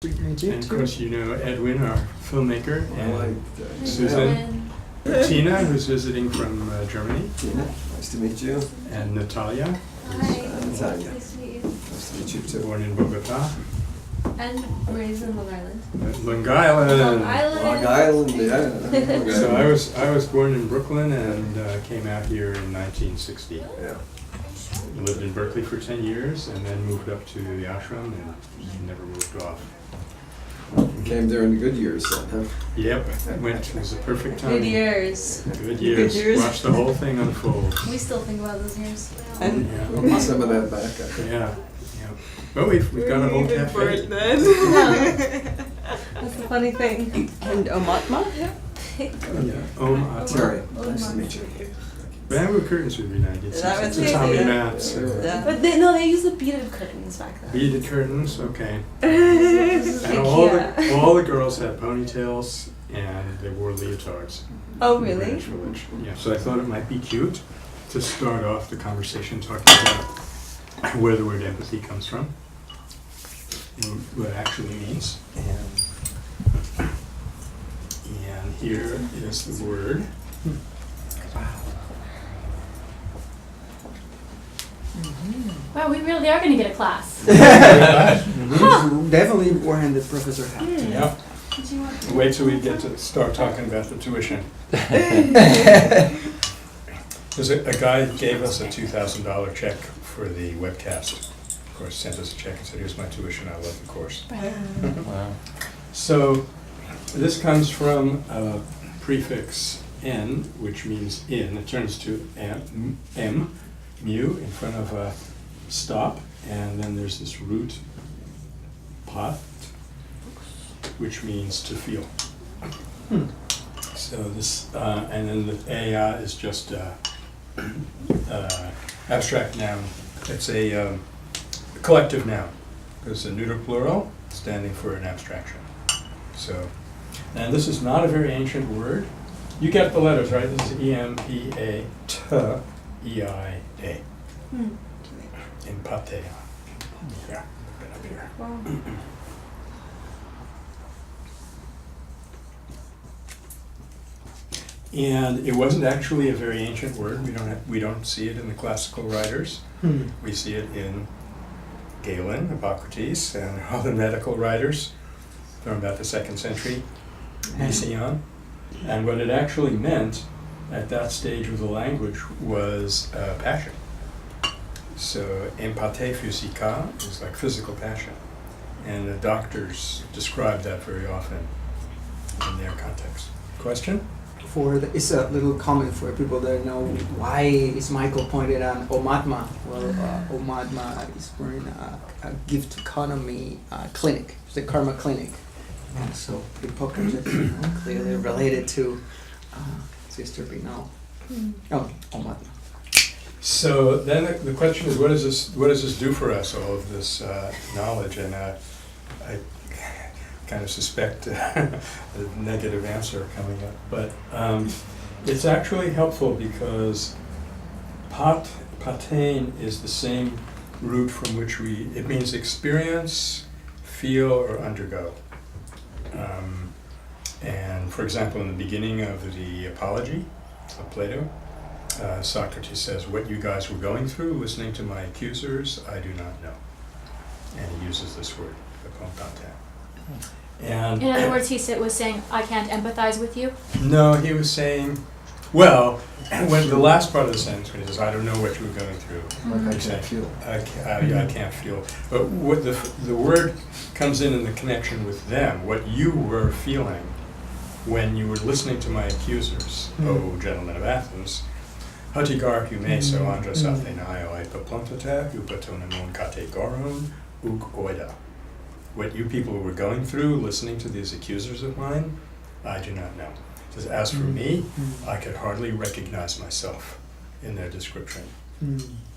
And of course, you know Edwin, our filmmaker, and Susan, Tina, who's visiting from Germany. Tina, nice to meet you. And Natalia. Hi. Natalia. Nice to meet you. Nice to meet you too. Born in Bogota. And raised in Long Island. Long Island. Long Island. Long Island, yeah. So I was born in Brooklyn and came out here in 1960. Yeah. Lived in Berkeley for 10 years and then moved up to the ashram and never moved off. Came during the good years then, huh? Yep, it was a perfect time. Good years. Good years. Watched the whole thing unfold. We still think about those years. And we'll get some of that back, I think. Yeah. But we've got a whole cafe. That's the funny thing. And Omatma? Yeah. Terry, Om nice to Mat. meet you. Bamboo curtains would be nice. That would It's be Tommy good. mats. Yeah. But they used the beaded curtains back then. Beaded curtains, okay. This is And all the girls had ponytails and they wore leotards. Oh, in the really? Greenwich Village. Yeah, so I thought it might be cute to start off the conversation talking about where the word empathy comes from and what it actually means. And here is the word. Wow, we really are going to get a class. Definitely wearing the professor hat. Yeah. Wait till we get to start talking about the tuition. There's a guy gave us a $2,000 check for the webcast. Of course, sent us a check and said, "Here's my tuition. I love the course." Wow. So this comes from a prefix "n," which means in. It turns to m, mu, in front of a stop, and then there's this root pot, which means to feel. So this, and then the aya is just abstract noun. It's a collective noun. It's a neuter plural standing for an abstraction. So, and this is not a very ancient word. You get the letters, right? This is E-M-P-A-T-E-I-A. Empatheia. Yeah, been up here. Wow. And it wasn't actually a very ancient word. We don't see it in the classical writers. We see it in Galen, Hippocrates, and other medical writers from about the 2nd century BC on. And what it actually meant at that stage of the language was passion. So empathie physique is like physical passion. And the doctors describe that very often in their context. Question? It's a little comment for people that know why is Michael pointed on Omatma. Well, Omatma is running a gift economy clinic. It's a karma clinic. And so Hippocrates is clearly related to Sister Binal. Oh, Omatma. So then the question is, what does this do for us, all of this knowledge? And I kind of suspect a negative answer coming up. But it's actually helpful because patein is the same root from which it means experience, feel, or undergo. And for example, in the beginning of the Apology of Plato, Socrates says, "What you guys were going through, listening to my accusers, I do not know." And he uses this word, patein. And In other words, he was saying, I can't empathize with you. no, he was saying, well, when the last part of the sentence, when he says, "I don't know what you were going through," Like I he's can't saying, feel. I can't feel. But what the word comes in the connection with them, what you were feeling when you were listening to my accusers, O gentlemen of Athens, Hatigar humeso andros athenaio epiplontata upatonemon kategoron uk oida. What you people were going through, listening to these accusers of mine, I do not know. It says, as for me, I could hardly recognize myself in their description.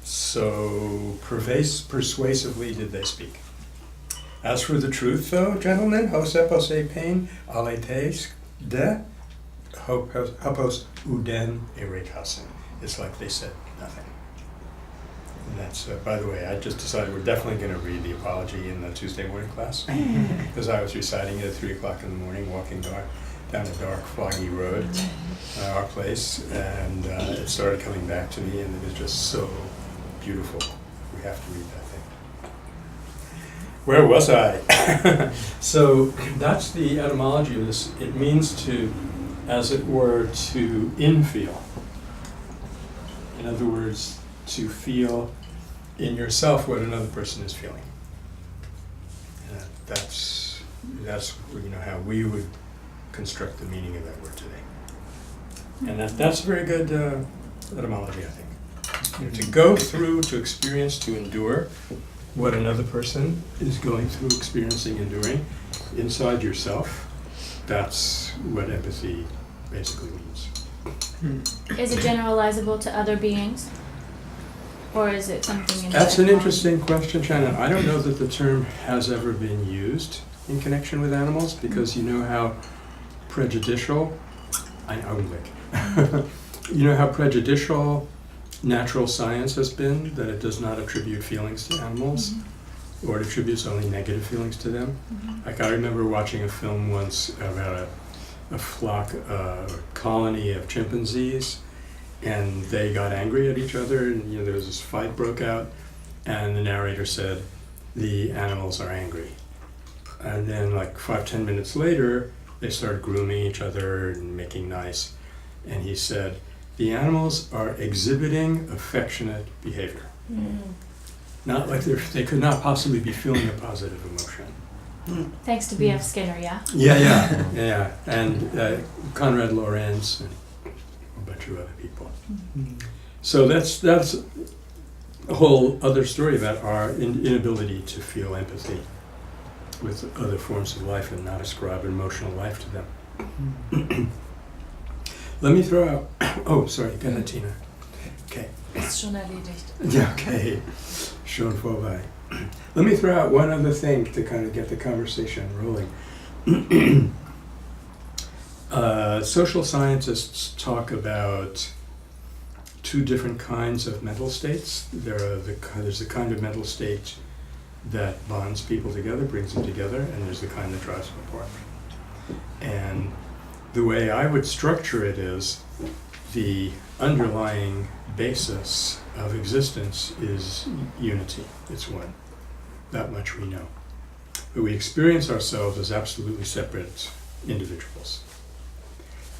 So persuasively did they speak. As for the truth, though, gentlemen, hosepos epein aletes de hopos uden erekasin. It's like they said nothing. And that's, by the way, I just decided we're definitely going to read the Apology in the Tuesday morning class, because I was reciting it at 3 o'clock in the morning, walking down a dark, foggy road, our place, and it started coming back to me, and it was just so beautiful. We have to read that thing. Where was I? So that's the etymology of this. It means to, as it were, to infeel. In other words, to feel in yourself what another person is feeling. That's how we would construct the meaning of that word today. And that's a very good etymology, I think. To go through, to experience, to endure what another person is going through, experiencing, enduring inside yourself, that's what empathy basically means. Is it generalizable to other beings? Or is it something in That's an the interesting question, Shannon. I don't know that the term has ever been used in connection with animals, because you know how prejudicial, you know how prejudicial natural science has been, that it does not attribute feelings to animals, or it attributes only negative feelings to them. Like I remember watching a film once about a flock, a colony of chimpanzees, and they got angry at each other, and there was this fight broke out, and the narrator said, the animals are angry. And then like 5-10 minutes later, they started grooming each other and making nice, and he said, the animals are exhibiting affectionate behavior. Not like they could not possibly be feeling a positive emotion. Thanks to B.F. Skinner, yeah? Yeah. And Konrad Lorenz and a bunch of other people. So that's a whole other story about our inability to feel empathy with other forms of life and not ascribe emotional life to them. Let me throw out, oh, sorry, go ahead, Tina. Okay. Ist schon erledigt. Yeah, okay. Schon vorbei. Let me throw out one other thing to kind of get the conversation rolling. Social scientists talk about two different kinds of mental states. There's a kind of mental state that bonds people together, brings them together, and there's the kind that drives them apart. And the way I would structure it is the underlying basis of existence is unity. It's one. That much we know. But we experience ourselves as absolutely separate individuals.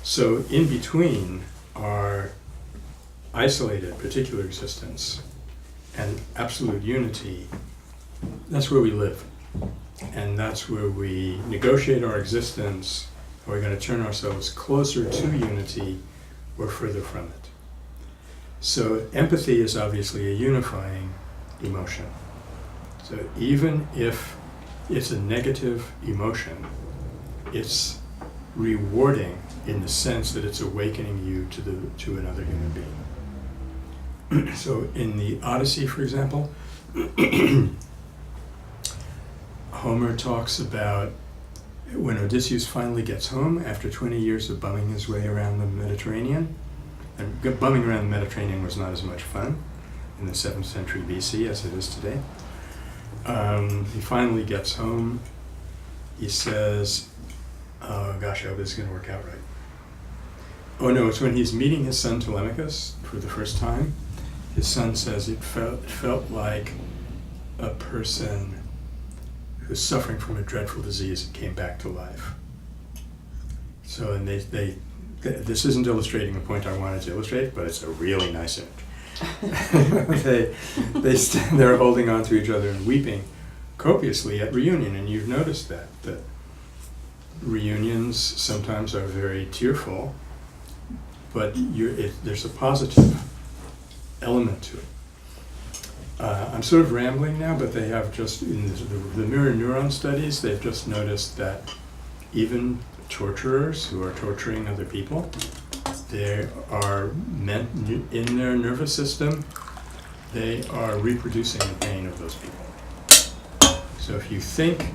So in between our isolated particular existence and absolute unity, that's where we live. And that's where we negotiate our existence. Are we going to turn ourselves closer to unity or further from it? So empathy is obviously a unifying emotion. So even if it's a negative emotion, it's rewarding in the sense that it's awakening you to another human being. So in the Odyssey, for example, Homer talks about when Odysseus finally gets home after 20 years of bumming his way around the Mediterranean. And bumming around the Mediterranean was not as much fun in the 7th century BC as it is today. He finally gets home. He says, oh gosh, I hope this is going to work out right. Oh no, it's when he's meeting his son Telemachus for the first time. His son says it felt like a person who's suffering from a dreadful disease and came back to life. So, and this isn't illustrating the point I wanted to illustrate, but it's a really nice image. they stand there holding on to each other and weeping copiously at reunion, and you've noticed that reunions sometimes are very tearful, but there's a positive element to it. I'm sort of rambling now, but they have just, in the mirror neuron studies, they've just noticed that even torturers who are torturing other people, they are in their nervous system, they are reproducing the pain of those people. So if you think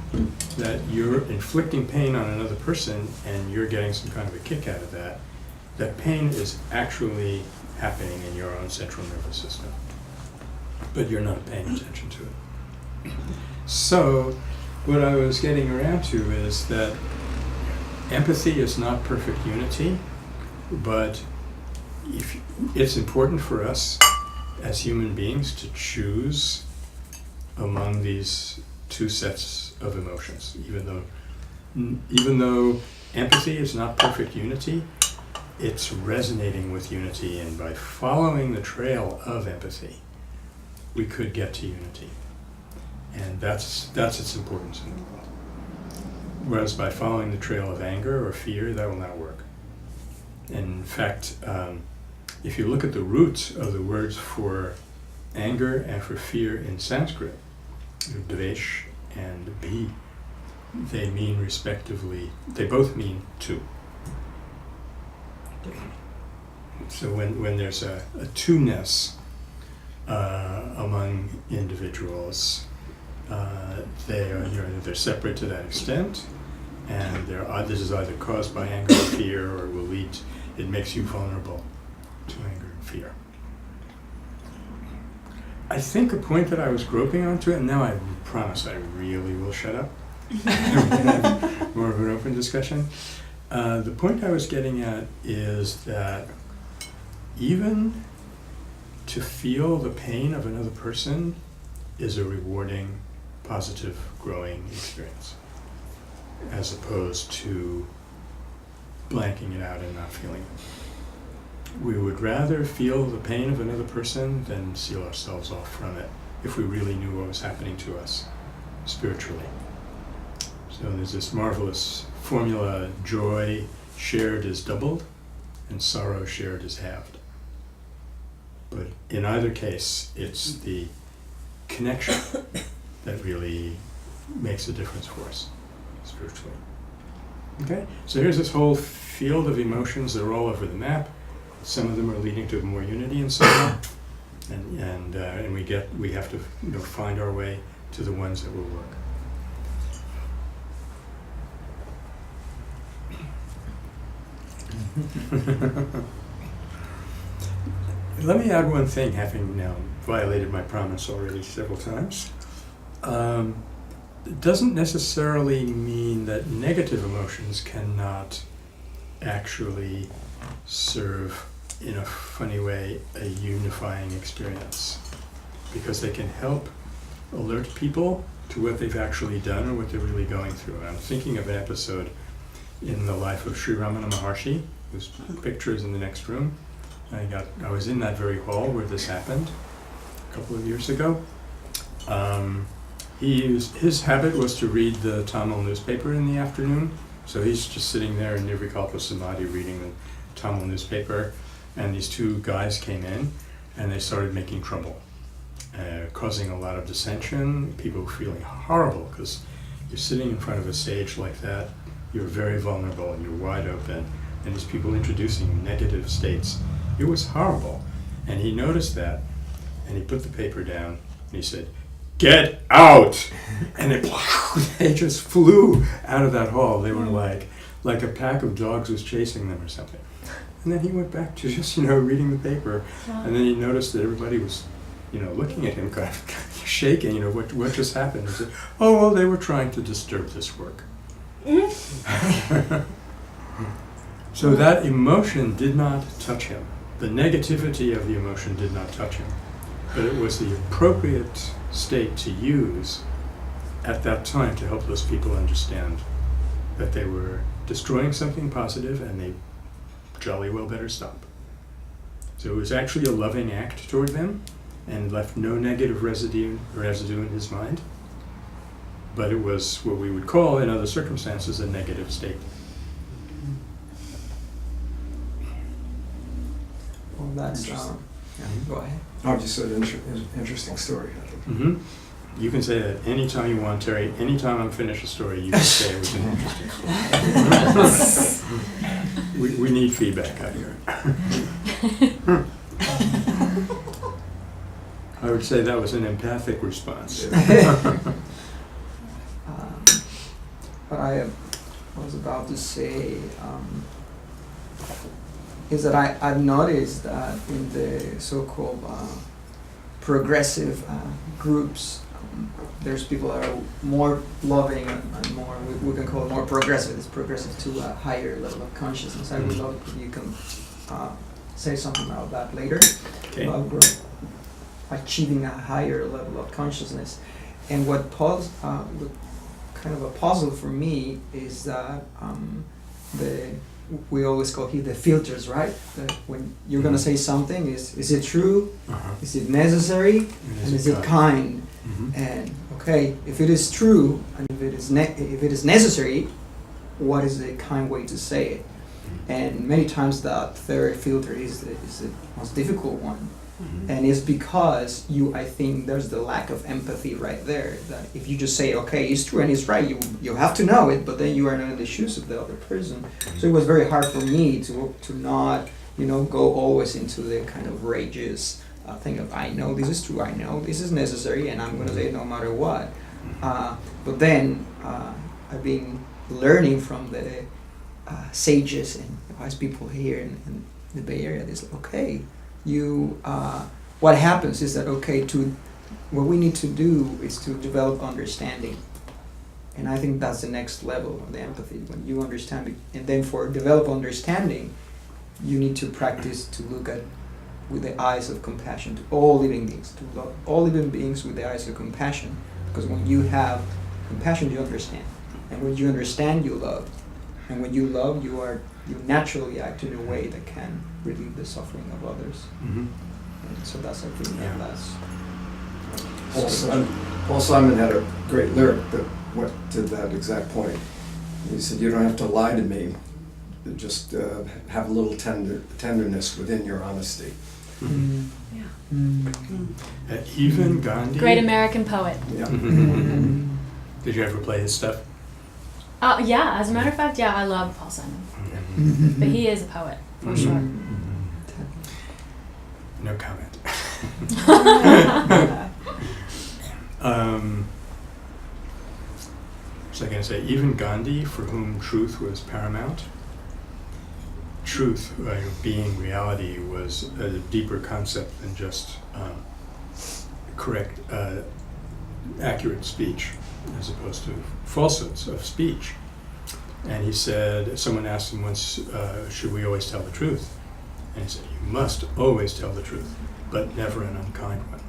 that you're inflicting pain on another person and you're getting some kind of a kick out of that, that pain is actually happening in your own central nervous system. but you're not paying attention to it. So, what I was getting around to is that empathy is not perfect unity, but it's important for us as human beings to choose among these two sets of emotions, even though empathy is not perfect unity, it's resonating with unity, and by following the trail of empathy, we could get to unity. And that's its importance in the world. Whereas by following the trail of anger or fear, that will not work. In fact, if you look at the roots of the words for anger and for fear in Sanskrit, dvesh and bhi, they mean respectively, they both mean two. So when there's a two-ness among individuals, they're separate to that extent, and this is either caused by anger or fear, or it makes you vulnerable to anger and fear. I think a point that I was groping onto, and now I promise I really will shut up, more of an open discussion. The point I was getting at is that even to feel the pain of another person is a rewarding, positive, growing experience, as opposed to blanking it out and not feeling it. We would rather feel the pain of another person than seal ourselves off from it if we really knew what was happening to us spiritually. So there's this marvelous formula: joy shared is doubled, and sorrow shared is halved. But in either case, it's the connection that really makes a difference for us spiritually. Okay? So here's this whole field of emotions that are all over the map. Some of them are leading to more unity and so on. And we have to find our way to the ones that will work. Let me add one thing, having now violated my promise already several times. It doesn't necessarily mean that negative emotions cannot actually serve, in a funny way, a unifying experience, because they can help alert people to what they've actually done or what they're really going through. And I'm thinking of an episode in the life of Sri Ramana Maharshi, whose picture is in the next room. I was in that very hall where this happened a couple of years ago. His habit was to read the Tamil newspaper in the afternoon, so he's just sitting there in Nirvikalpa Samadhi reading the Tamil newspaper, and these two guys came in and they started making trouble, causing a lot of dissension, people feeling horrible, because you're sitting in front of a stage like that, you're very vulnerable and you're wide open, and these people introducing negative states. It was horrible. And he noticed that, and he put the paper down, and he said, "Get out!" And they just flew out of that hall. They were like a pack of dogs was chasing them or something. And then he went back to just, reading the paper. And then he noticed that everybody was, looking at him kind of shaking, what just happened? He said, "Oh, well, they were trying to disturb this work." So that emotion did not touch him. The negativity of the emotion did not touch him. But it was the appropriate state to use at that time to help those people understand that they were destroying something positive and they jolly well better stop. So it was actually a loving act toward them and left no negative residue in his mind. But it was what we would call, in other circumstances, a negative state. Well, that's go ahead. Oh, just an interesting story. I think. Mm-hmm. You can say that anytime you want, Terry. Anytime I'm finished a story, you can say it was an interesting story. we need feedback out here. I would say that was an empathic response. What I was about to say is that I've noticed that in the so-called progressive groups. There's people that are more loving and more, we can call it more progressive. It's progressive to a higher level of consciousness. I would love if you can say something about that later. Okay. About achieving a higher level of consciousness. And what kind of a puzzle for me is that we always call here the filters, right? That when you're going to say something, is it true? Is it necessary? And is it kind? And okay, if it is true and if it is necessary, what is the kind way to say it? And many times that third filter is the most difficult one. And it's because I think there's the lack of empathy right there. That if you just say, okay, it's true and it's right, you have to know it, but then you are not in the shoes of the other person. So it was very hard for me to not, go always into the kind of rageous thing of, I know this is true, I know this is necessary, and I'm going to say it no matter what. But then I've been learning from the sages and wise people here in the Bay Area. It's like, okay, what happens is that, what we need to do is to develop understanding. And I think that's the next level of the empathy, when you understand it. And then for develop understanding, you need to practice to look at with the eyes of compassion to all living beings, to love all living beings with the eyes of compassion. Because when you have compassion, you understand. And when you understand, you love. And when you love, you naturally act in a way that can relieve the suffering of others. And so that's, I think, Paul Simon had a great lyric that went to that exact point. He said, "You don't have to lie to me. Just have a little tenderness within your honesty." Even Gandhi. Great American poet. Yeah. Did you ever play his stuff? Yeah, as a matter of fact, I love Paul Simon. But he is a poet, for sure. No comment. So I'm going to say, even Gandhi, for whom truth was paramount, truth, being reality, was a deeper concept than just correct, accurate speech, as opposed to falsehoods of speech. And he said, someone asked him once, should we always tell the truth? And he said, you must always tell the truth, but never an unkind one.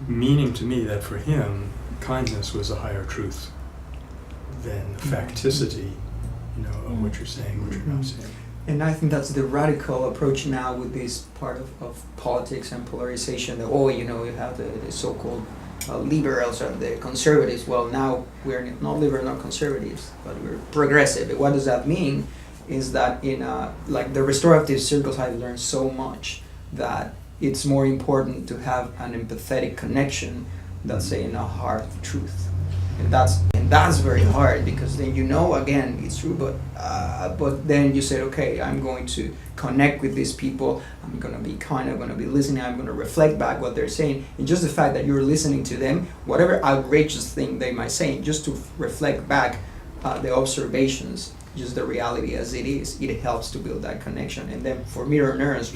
Meaning to me that for him, kindness was a higher truth than the facticity, of what you're saying, what you're not saying. And I think that's the radical approach now with this part of politics and polarization. That, you have the so-called liberals and the conservatives. Well, now we're not liberal, not conservatives, but we're progressive. What does that mean? Is that in like the restorative circles, I've learned so much that it's more important to have an empathetic connection than saying a hard truth. And that's very hard, because then again it's true, but then you say, okay, I'm going to connect with these people, I'm going to be kind, I'm going to be listening, I'm going to reflect back what they're saying, and just the fact that you're listening to them, whatever outrageous thing they might say, just to reflect back the observations, just the reality as it is, it helps to build that connection. And then for mirror neurons,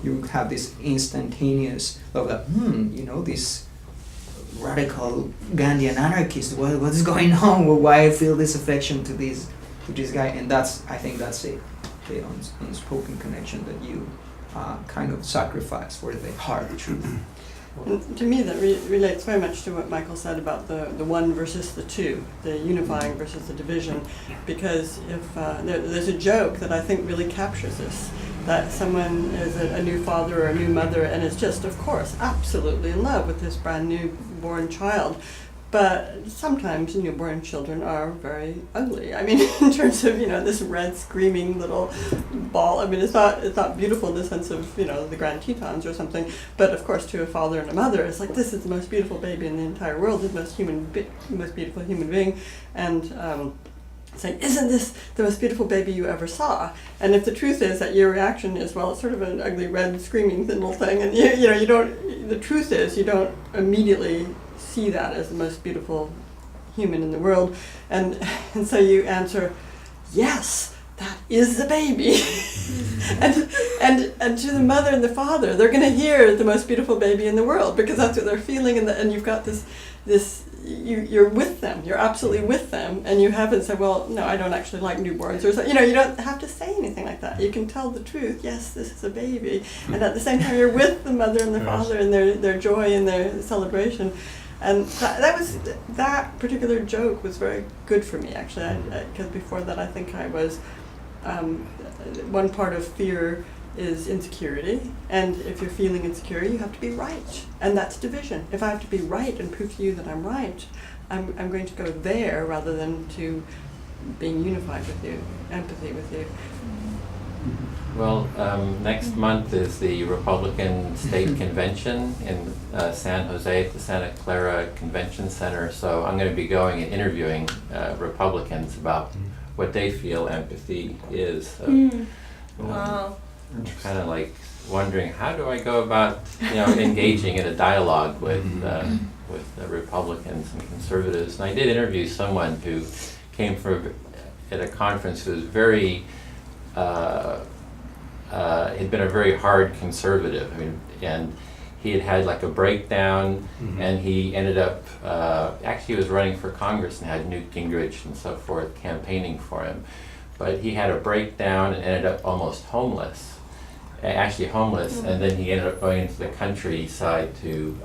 you have this instantaneous of that, this radical Gandhian anarchist, what is going on? Well, why I feel this affection to this guy? And I think that's the unspoken connection that you kind of sacrifice for the hard truth. And to me, that relates very much to what Michael said about the one versus the two, the unifying versus the division. Because if there's a joke that I think really captures this, that someone is a new father or a new mother and is just, of course, absolutely in love with this brand new born child. But sometimes newborn children are very ugly. I mean, in terms of, this red screaming little ball. I mean, it's not beautiful in the sense of, the Grand Tetons or something. But of course, to a father and a mother, it's like, this is the most beautiful baby in the entire world, the most beautiful human being. And saying, isn't this the most beautiful baby you ever saw? And if the truth is that your reaction is, well, it's sort of an ugly red screaming little thing, and you don't, the truth is you don't immediately see that as the most beautiful human in the world, and so you answer, yes, that is the baby. and to the mother and the father, they're going to hear the most beautiful baby in the world because that's what they're feeling, and you've got this you're with them, you're absolutely with them, and you haven't said, well, no, I don't actually like newborns, or so, you don't have to say anything like that. You can tell the truth. Yes, this is a baby, and at the same time, you're with the mother and the father and their joy and their celebration. And that particular joke was very good for me, actually, because before that, I think I was one part of fear is insecurity, and if you're feeling insecure, you have to be right, and that's division. If I have to be right and prove to you that I'm right, I'm going to go there rather than to being unified with you, empathy with you. Well, next month is the Republican State Convention in San Jose at the Santa Clara Convention Center, so I'm going to be going and interviewing Republicans about what they feel empathy is. So, Wow. kind of like wondering, how do I go about engaging in a dialogue with the Republicans and conservatives? And I did interview someone who came from at a conference who was very had been a very hard conservative. And he had like a breakdown, and he ended up actually he was running for Congress and had Newt Gingrich and so forth campaigning for him, but he had a breakdown and ended up almost homeless. And then he ended up going into the countryside to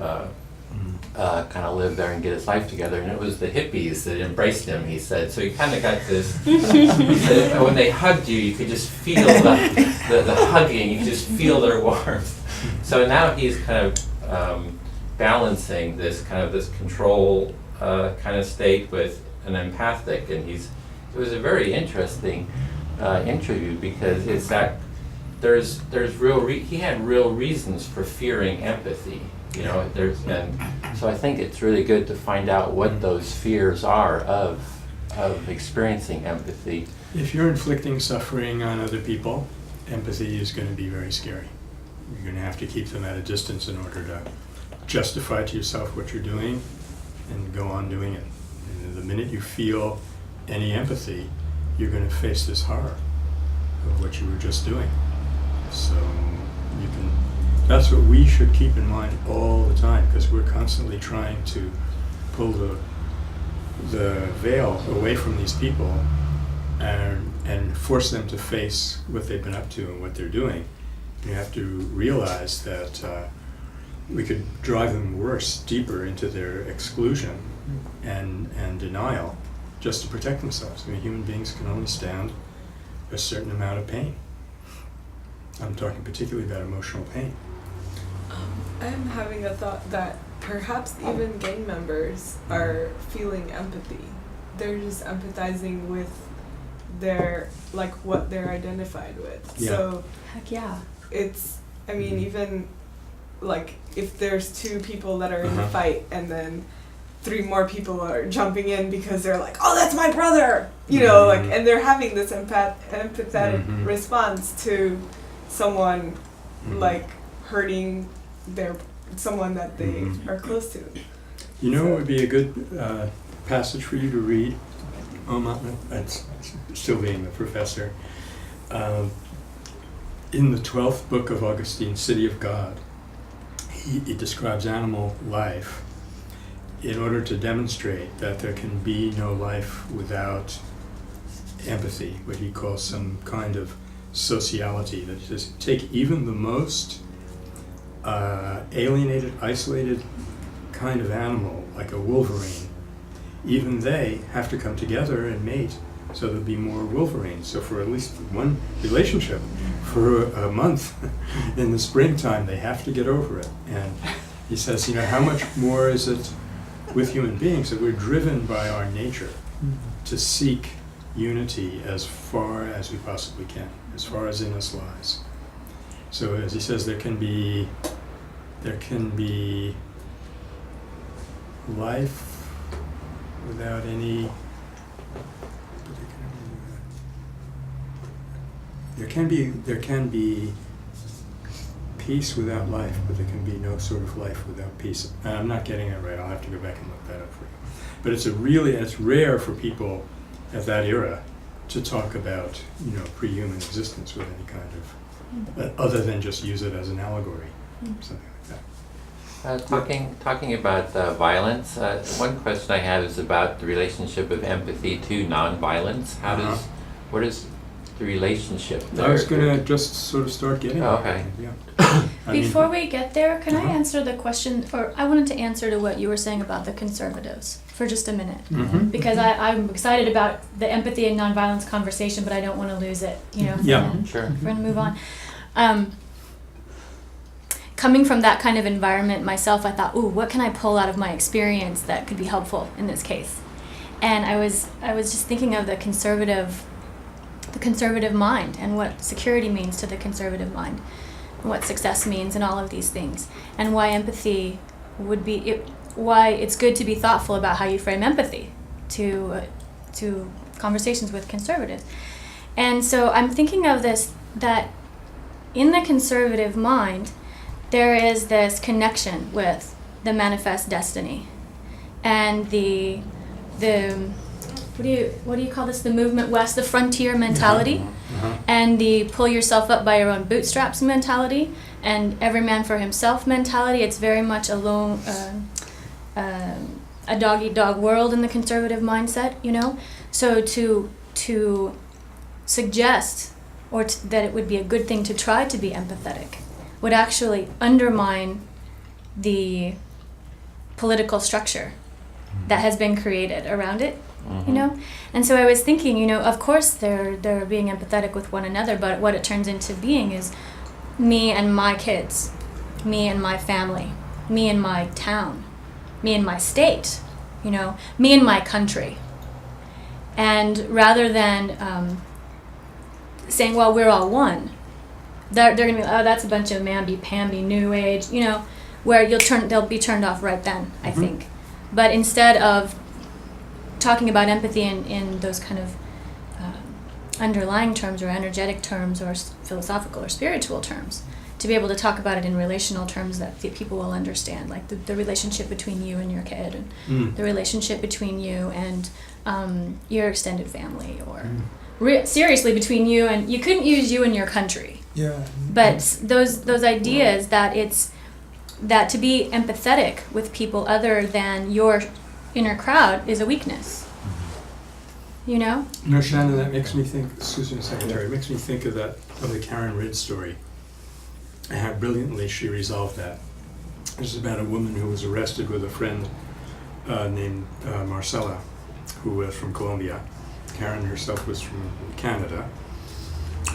kind of live there and get his life together, and it was the hippies that embraced him, he said. So he kind of got this, he said, when they hugged you, you could just feel the hugging, you could just feel their warmth. So now he's kind of balancing this control kind of state with an empathic, and it was a very interesting interview, because it's that there's he had real reasons for fearing empathy, and so I think it's really good to find out what those fears are of experiencing empathy. If you're inflicting suffering on other people, empathy is going to be very scary. You're going to have to keep them at a distance in order to justify to yourself what you're doing and go on doing it. And the minute you feel any empathy, you're going to face this horror of what you were just doing. So that's what we should keep in mind all the time, because we're constantly trying to pull the veil away from these people and force them to face what they've been up to and what they're doing. You have to realize that we could drive them worse, deeper into their exclusion and denial just to protect themselves. Human beings can only stand a certain amount of pain. I'm talking particularly about emotional pain. I'm having a thought that perhaps even gang members are feeling empathy. They're just empathizing with what they're identified with. Yeah. So Heck yeah. it's, even if there's two people that are in the fight, and then 3 more people are jumping in because they're like, oh, that's my brother, and they're having this empathetic response to someone hurting someone that they are close to. What would be a good passage for you to read? That's still being the professor. In the 12th book of Augustine, City of God, he describes animal life in order to demonstrate that there can be no life without empathy, what he calls some kind of sociality, that just take even the most alienated, isolated kind of animal, like a wolverine. Even they have to come together and mate, so there'll be more wolverines. So for at least one relationship, for a month in the springtime, they have to get over it. And he says, how much more is it with human beings, that we're driven by our nature to seek unity as far as we possibly can, as far as in us lies. So as he says, there can be life without any. There can be peace without life, but there can be no sort of life without peace. And I'm not getting it right. I'll have to go back and look that up for you. But it's rare for people at that era to talk about pre-human existence with any kind of other than just use it as an allegory, something like that. Talking about violence, one question I have is about the relationship of empathy to nonviolence. What is the relationship there? I was going to just sort of start getting Oh, there. okay. Yeah. Before we get there, can I Uh-huh. answer the question, or I wanted to answer to what you were saying about the conservatives for just a minute. Mhm. Because I'm excited about the empathy and nonviolence conversation, but I don't want to lose it, Yeah. Sure. We're going to move on. Coming from that kind of environment myself, I thought, ooh, what can I pull out of my experience that could be helpful in this case? And I was just thinking of the conservative mind and what security means to the conservative mind, and what success means, and all of these things, and why empathy would be why it's good to be thoughtful about how you frame empathy to conversations with conservatives. And so I'm thinking of this, that in the conservative mind there is this connection with the manifest destiny and the what do you call this, the movement west, the frontier mentality, and the pull yourself up by your own bootstraps mentality, and every man for himself mentality. It's very much a dog-eat-dog world in the conservative mindset, So to suggest that it would be a good thing to try to be empathetic would actually undermine the political structure that has been created around it, And so I was thinking, of course they're being empathetic with one another, but what it turns into being is me and my kids, me and my family, me and my town, me and my state, me and my country. And rather than saying, well, we're all one, they're going to be, oh, that's a bunch of mamby-pamby new age, where they'll be turned off right then, I think. But instead of talking about empathy in those kind of underlying terms or energetic terms or philosophical or spiritual terms, to be able to talk about it in relational terms that people will understand, like the relationship between you and your kid, and the relationship between you and your extended family, or seriously between you and, you couldn't use you and your country. Yeah. But those ideas that to be empathetic with people other than your inner crowd is a weakness. No, Shannon, that makes me think, Susan Secretary, it makes me think of the Karen Ridge story, and how brilliantly she resolved that. This is about a woman who was arrested with a friend named Marcella, who was from Colombia. Karen herself was from Canada.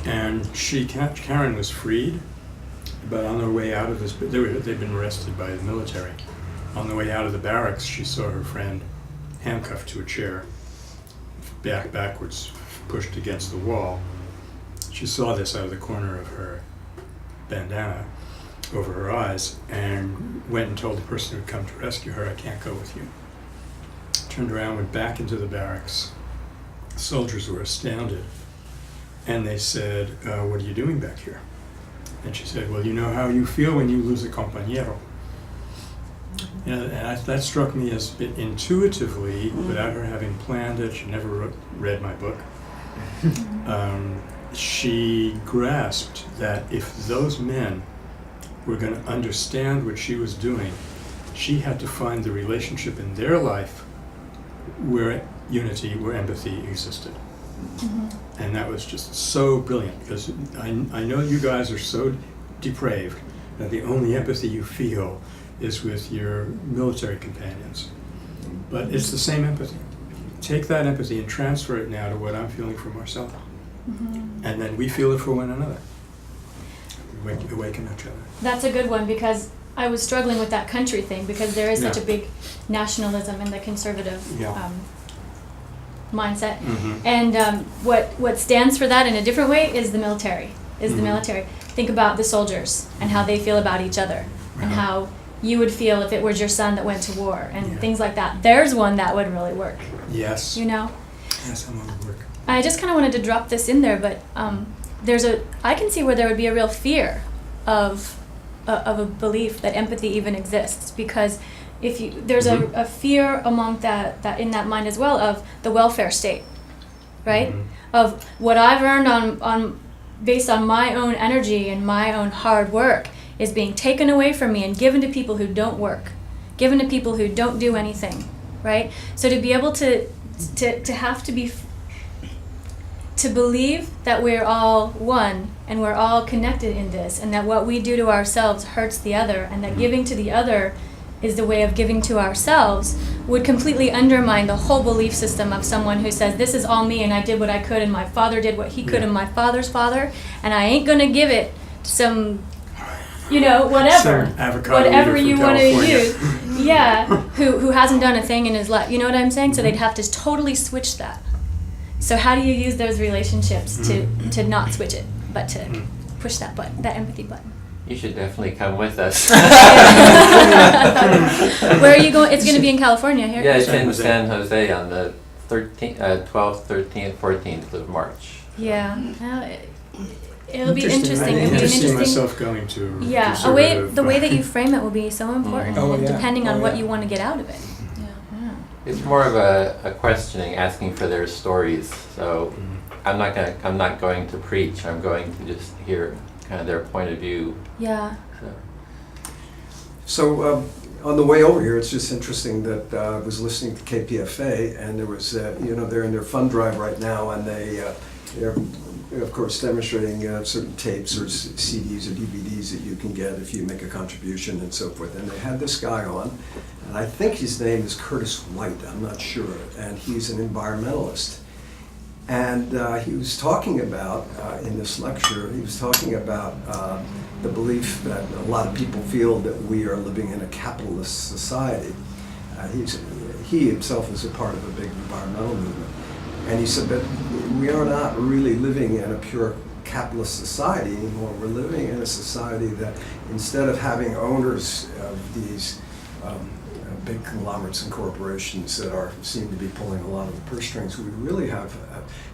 And Karen was freed, but on their way out of this, they'd been arrested by the military. On the way out of the barracks, she saw her friend handcuffed to a chair, backwards, pushed against the wall. She saw this out of the corner of her bandana over her eyes, and went and told the person who had come to rescue her, I can't go with you. Turned around, went back into the barracks. The soldiers were astounded, and they said, what are you doing back here? And she said, well, you know how you feel when you lose a compañero. And that struck me as intuitively, without her having planned it. She never read my book. She grasped that if those men were going to understand what she was doing, she had to find the relationship in their life where unity, where empathy existed. And that was just so brilliant, because I know you guys are so depraved that the only empathy you feel is with your military companions. But it's the same empathy. Take that empathy and transfer it now to what I'm feeling for Marcella. And then we feel it for one another. We awaken each other. That's a good one, because I was struggling with that country thing, because there is such a big nationalism in the conservative mindset. And what stands for that in a different way is the military. The military. Think about the soldiers and how they feel about each other, and how you would feel if it was your son that went to war, and things like that. There's one that would really work. Yes. Yes, that would work. I just kind of wanted to drop this in there, but I can see where there would be a real fear of a belief that empathy even exists, because there's a fear among that in that mind as well, of the welfare state, right? Of what I've earned on based on my own energy and my own hard work is being taken away from me and given to people who don't work, given to people who don't do anything, right? So to be able to have to be, to believe that we're all one and we're all connected in this, and that what we do to ourselves hurts the other, and that giving to the other is the way of giving to ourselves, would completely undermine the whole belief system of someone who says, this is all me and I did what I could and my father did what he could and my father's father, and I ain't gonna give it to some, whatever. Some avocado Whatever eater you from want to California. use. Yeah, who hasn't done a thing in his life. You know what I'm saying? So they'd have to totally switch that. So how do you use those relationships to not switch it, but to push that button, that empathy button? You should definitely come with us. Where are you going? It's going to be in California here. Yeah, it's San in Jose. San Jose on the 12th, 13th, 14th of March. Yeah. It'll be Interesting. interesting. I It'll be I an see interesting. myself going to Yeah, conservative, the way that you frame it will be so important, Oh, and yeah. depending on Oh, what yeah. you want to get out of it. Yeah. Yeah. It's more of a questioning, asking for their stories. So I'm not going to preach. I'm going to just hear kind of their point of view. Yeah. So on the way over here, it's just interesting that I was listening to KPFA, and there was, they're in their fund drive right now, and they're of course demonstrating certain tapes or CDs or DVDs that you can get if you make a contribution and so forth. And they had this guy on, and I think his name is Curtis White, I'm not sure, and he's an environmentalist. And he was talking about, in this lecture, he was talking about the belief that a lot of people feel that we are living in a capitalist society. He himself is a part of a big environmental movement. And he said, but we are not really living in a pure capitalist society anymore. We're living in a society that instead of having owners of these big conglomerates and corporations that seem to be pulling a lot of the purse strings, we really have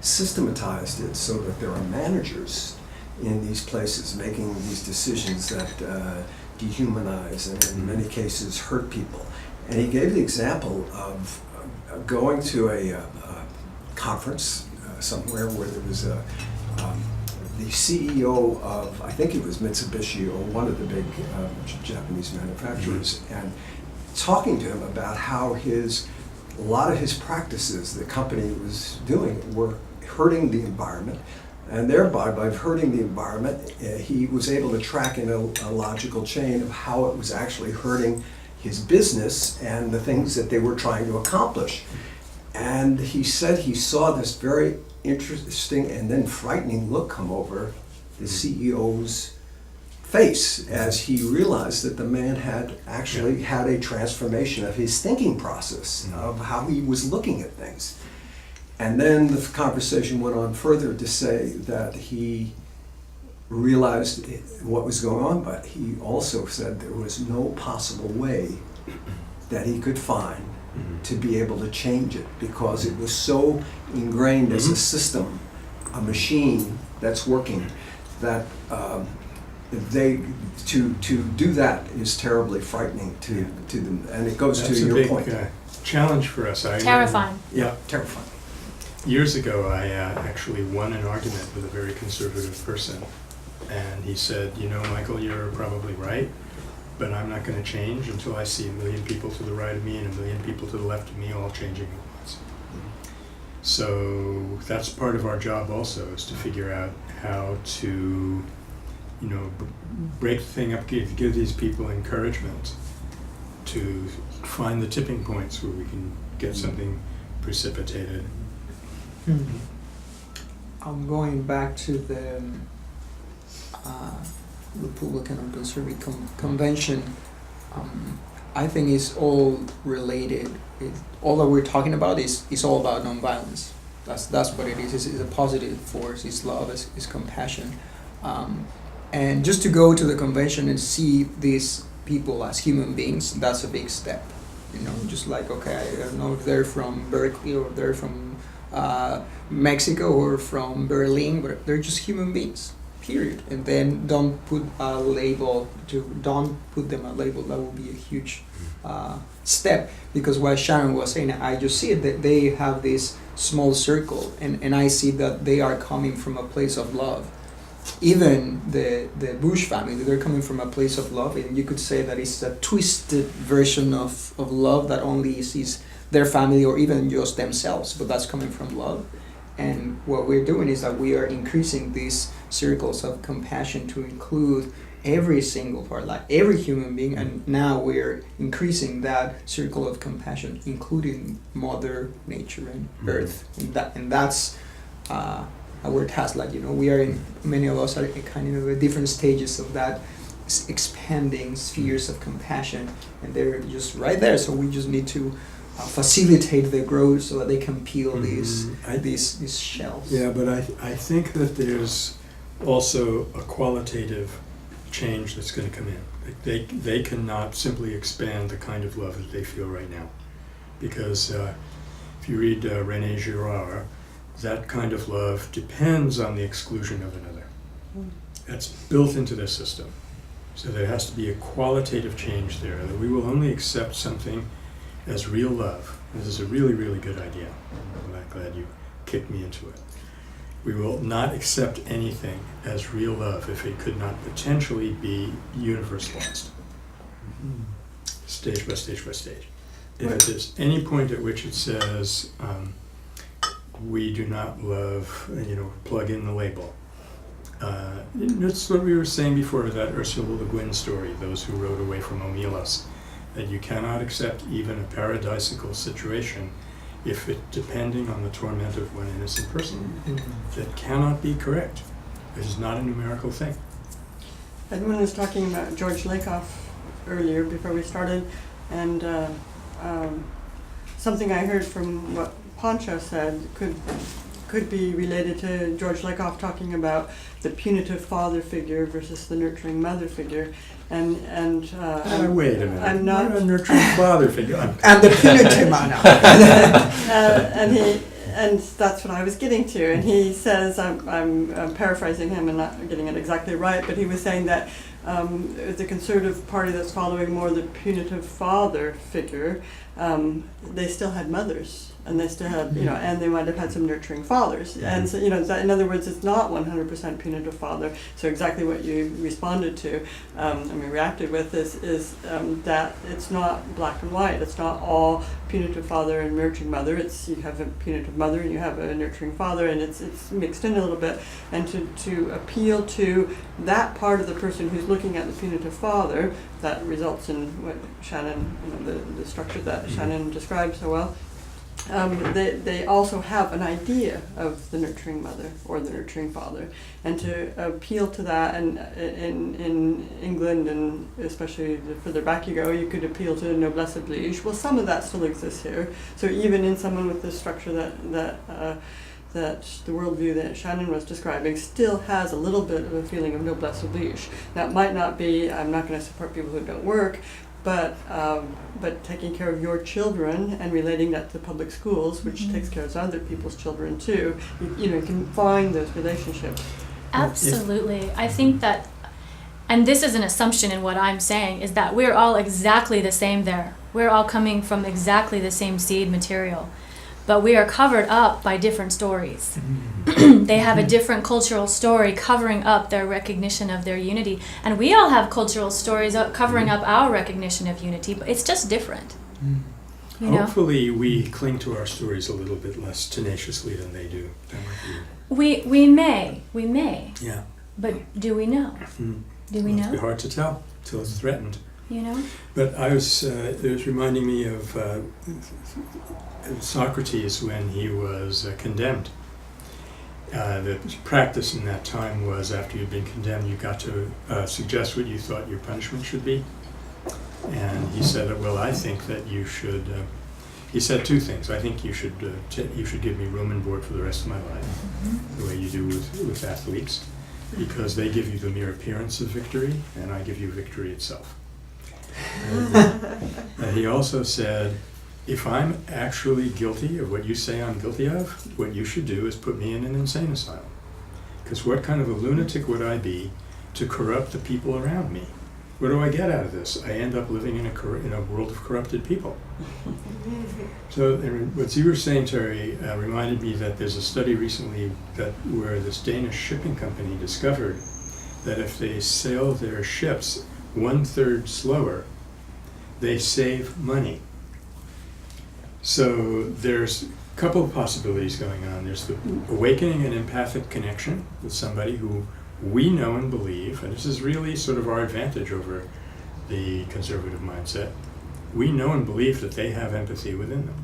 systematized it so that there are managers in these places making these decisions that dehumanize and in many cases hurt people. And he gave the example of going to a conference somewhere where there was the CEO of, I think it was Mitsubishi or one of the big Japanese manufacturers, and talking to him about how a lot of his practices the company was doing were hurting the environment, and thereby by hurting the environment he was able to track in a logical chain of how it was actually hurting his business and the things that they were trying to accomplish. And he said he saw this very interesting and then frightening look come over the CEO's face as he realized that the man had actually had a transformation of his thinking process, of how he was looking at things. And then the conversation went on further to say that he realized what was going on, but he also said there was no possible way that he could find to be able to change it, because it was so ingrained as a system, a machine that's working, that to do that is terribly frightening to them. And it goes That's to your point. a big challenge for us. Terrifying. Yeah, terrifying. Years ago, I actually won an argument with a very conservative person, and he said, Michael, you're probably right, but I'm not going to change until I see 1 million people to the right of me and 1 million people to the left of me all changing at once. So that's part of our job also, is to figure out how to, break the thing up, give these people encouragement to find the tipping points where we can get something precipitated. I'm going back to the Republican or Conservative convention. I think it's all related. All that we're talking about is all about nonviolence. That's what it is. It's a positive force. It's love. It's compassion. And just to go to the convention and see these people as human beings, that's a big step. Just like, okay, I don't know if they're from Berkeley or they're from Mexico or from Berlin, but they're just human beings, period. And then don't put them a label. That will be a huge step, because what Sharon was saying, I just see it that they have this small circle, and I see that they are coming from a place of love. even the Bush family, they're coming from a place of love, and you could say that it's a twisted version of love that only sees their family or even just themselves, but that's coming from love. And what we're doing is that we are increasing these circles of compassion to include every single part, like every human being, and now we're increasing that circle of compassion, including Mother Nature and Earth, and that's our task. Like, you know, we are in, many of us are in kind of at different stages of that expanding spheres of compassion, and they're just right there. So we just need to facilitate their growth so that they can peel these shells. Yeah, but I think that there's also a qualitative change that's going to come in. They cannot simply expand the kind of love that they feel right now, because if you read René Girard, that kind of love depends on the exclusion of another. That's built into their system. So there has to be a qualitative change there, that we will only accept something as real love. This is a really, really good idea. I'm glad you kicked me into it. We will not accept anything as real love if it could not potentially be universalized, stage by stage by stage. If there's any point at which it says, we do not love, plug in the label. It's what we were saying before, that Ursula Le Guin story, those who rode away from Omelas, that you cannot accept even a paradisical situation if it depending on the torment of one innocent person. That cannot be correct. It is not a numerical thing. Edmund was talking about George Lakoff earlier before we started, and something I heard from what Pancho said could be related to George Lakoff talking about the punitive father figure versus the nurturing mother figure, and wait a minute. I'm not a nurturing father figure. And the punitive man. And that's what I was getting to. And he says, I'm paraphrasing him and not getting it exactly right, but he was saying that the Conservative Party that's following more the punitive father figure, they still had mothers. And they still had, and they might have had some nurturing fathers. And so, in other words, it's not 100% punitive father. So exactly what you responded to, reacted with is that it's not black and white. It's not all punitive father and nurturing mother. It's, you have a punitive mother and you have a nurturing father, and it's mixed in a little bit. And to appeal to that part of the person who's looking at the punitive father, that results in what Shannon, the structure that Shannon described so well. They also have an idea of the nurturing mother or the nurturing father, and to appeal to that, and in England, and especially the further back you go, you could appeal to noblesse oblige. Well, some of that still exists here. So even in someone with the structure that the worldview that Shannon was describing still has a little bit of a feeling of noblesse oblige. Now, it might not be, I'm not going to support people who don't work, but taking care of your children and relating that to public schools, which takes care of other people's children too, you can find those relationships. Absolutely. I think that, and this is an assumption in what I'm saying, is that we're all exactly the same there. We're all coming from exactly the same seed material, but we are covered up by different stories. They have a different cultural story covering up their recognition of their unity. And we all have cultural stories covering up our recognition of unity, but it's just different. Hopefully we cling to our stories a little bit less tenaciously than they do. We may. Yeah. But do we know? Do we know? It'd be hard to tell till it's threatened. But it was reminding me of Socrates when he was condemned. The practice in that time was, after you'd been condemned, you got to suggest what you thought your punishment should be. And he said, I think that you should, he said two things. I think you should give me room and board for the rest of my life, the way you do with athletes, because they give you the mere appearance of victory, and I give you victory itself. And he also said, if I'm actually guilty of what you say I'm guilty of, what you should do is put me in an insane asylum. Because what kind of a lunatic would I be to corrupt the people around me? what do I get out of this? I end up living in a world of corrupted people. So what you were saying, Terry, reminded me that there's a study recently where this Danish shipping company discovered that if they sail their ships 1/3 slower, they save money. So there's a couple of possibilities going on. There's the awakening an empathic connection with somebody who we know and believe, and this is really sort of our advantage over the conservative mindset. We know and believe that they have empathy within them.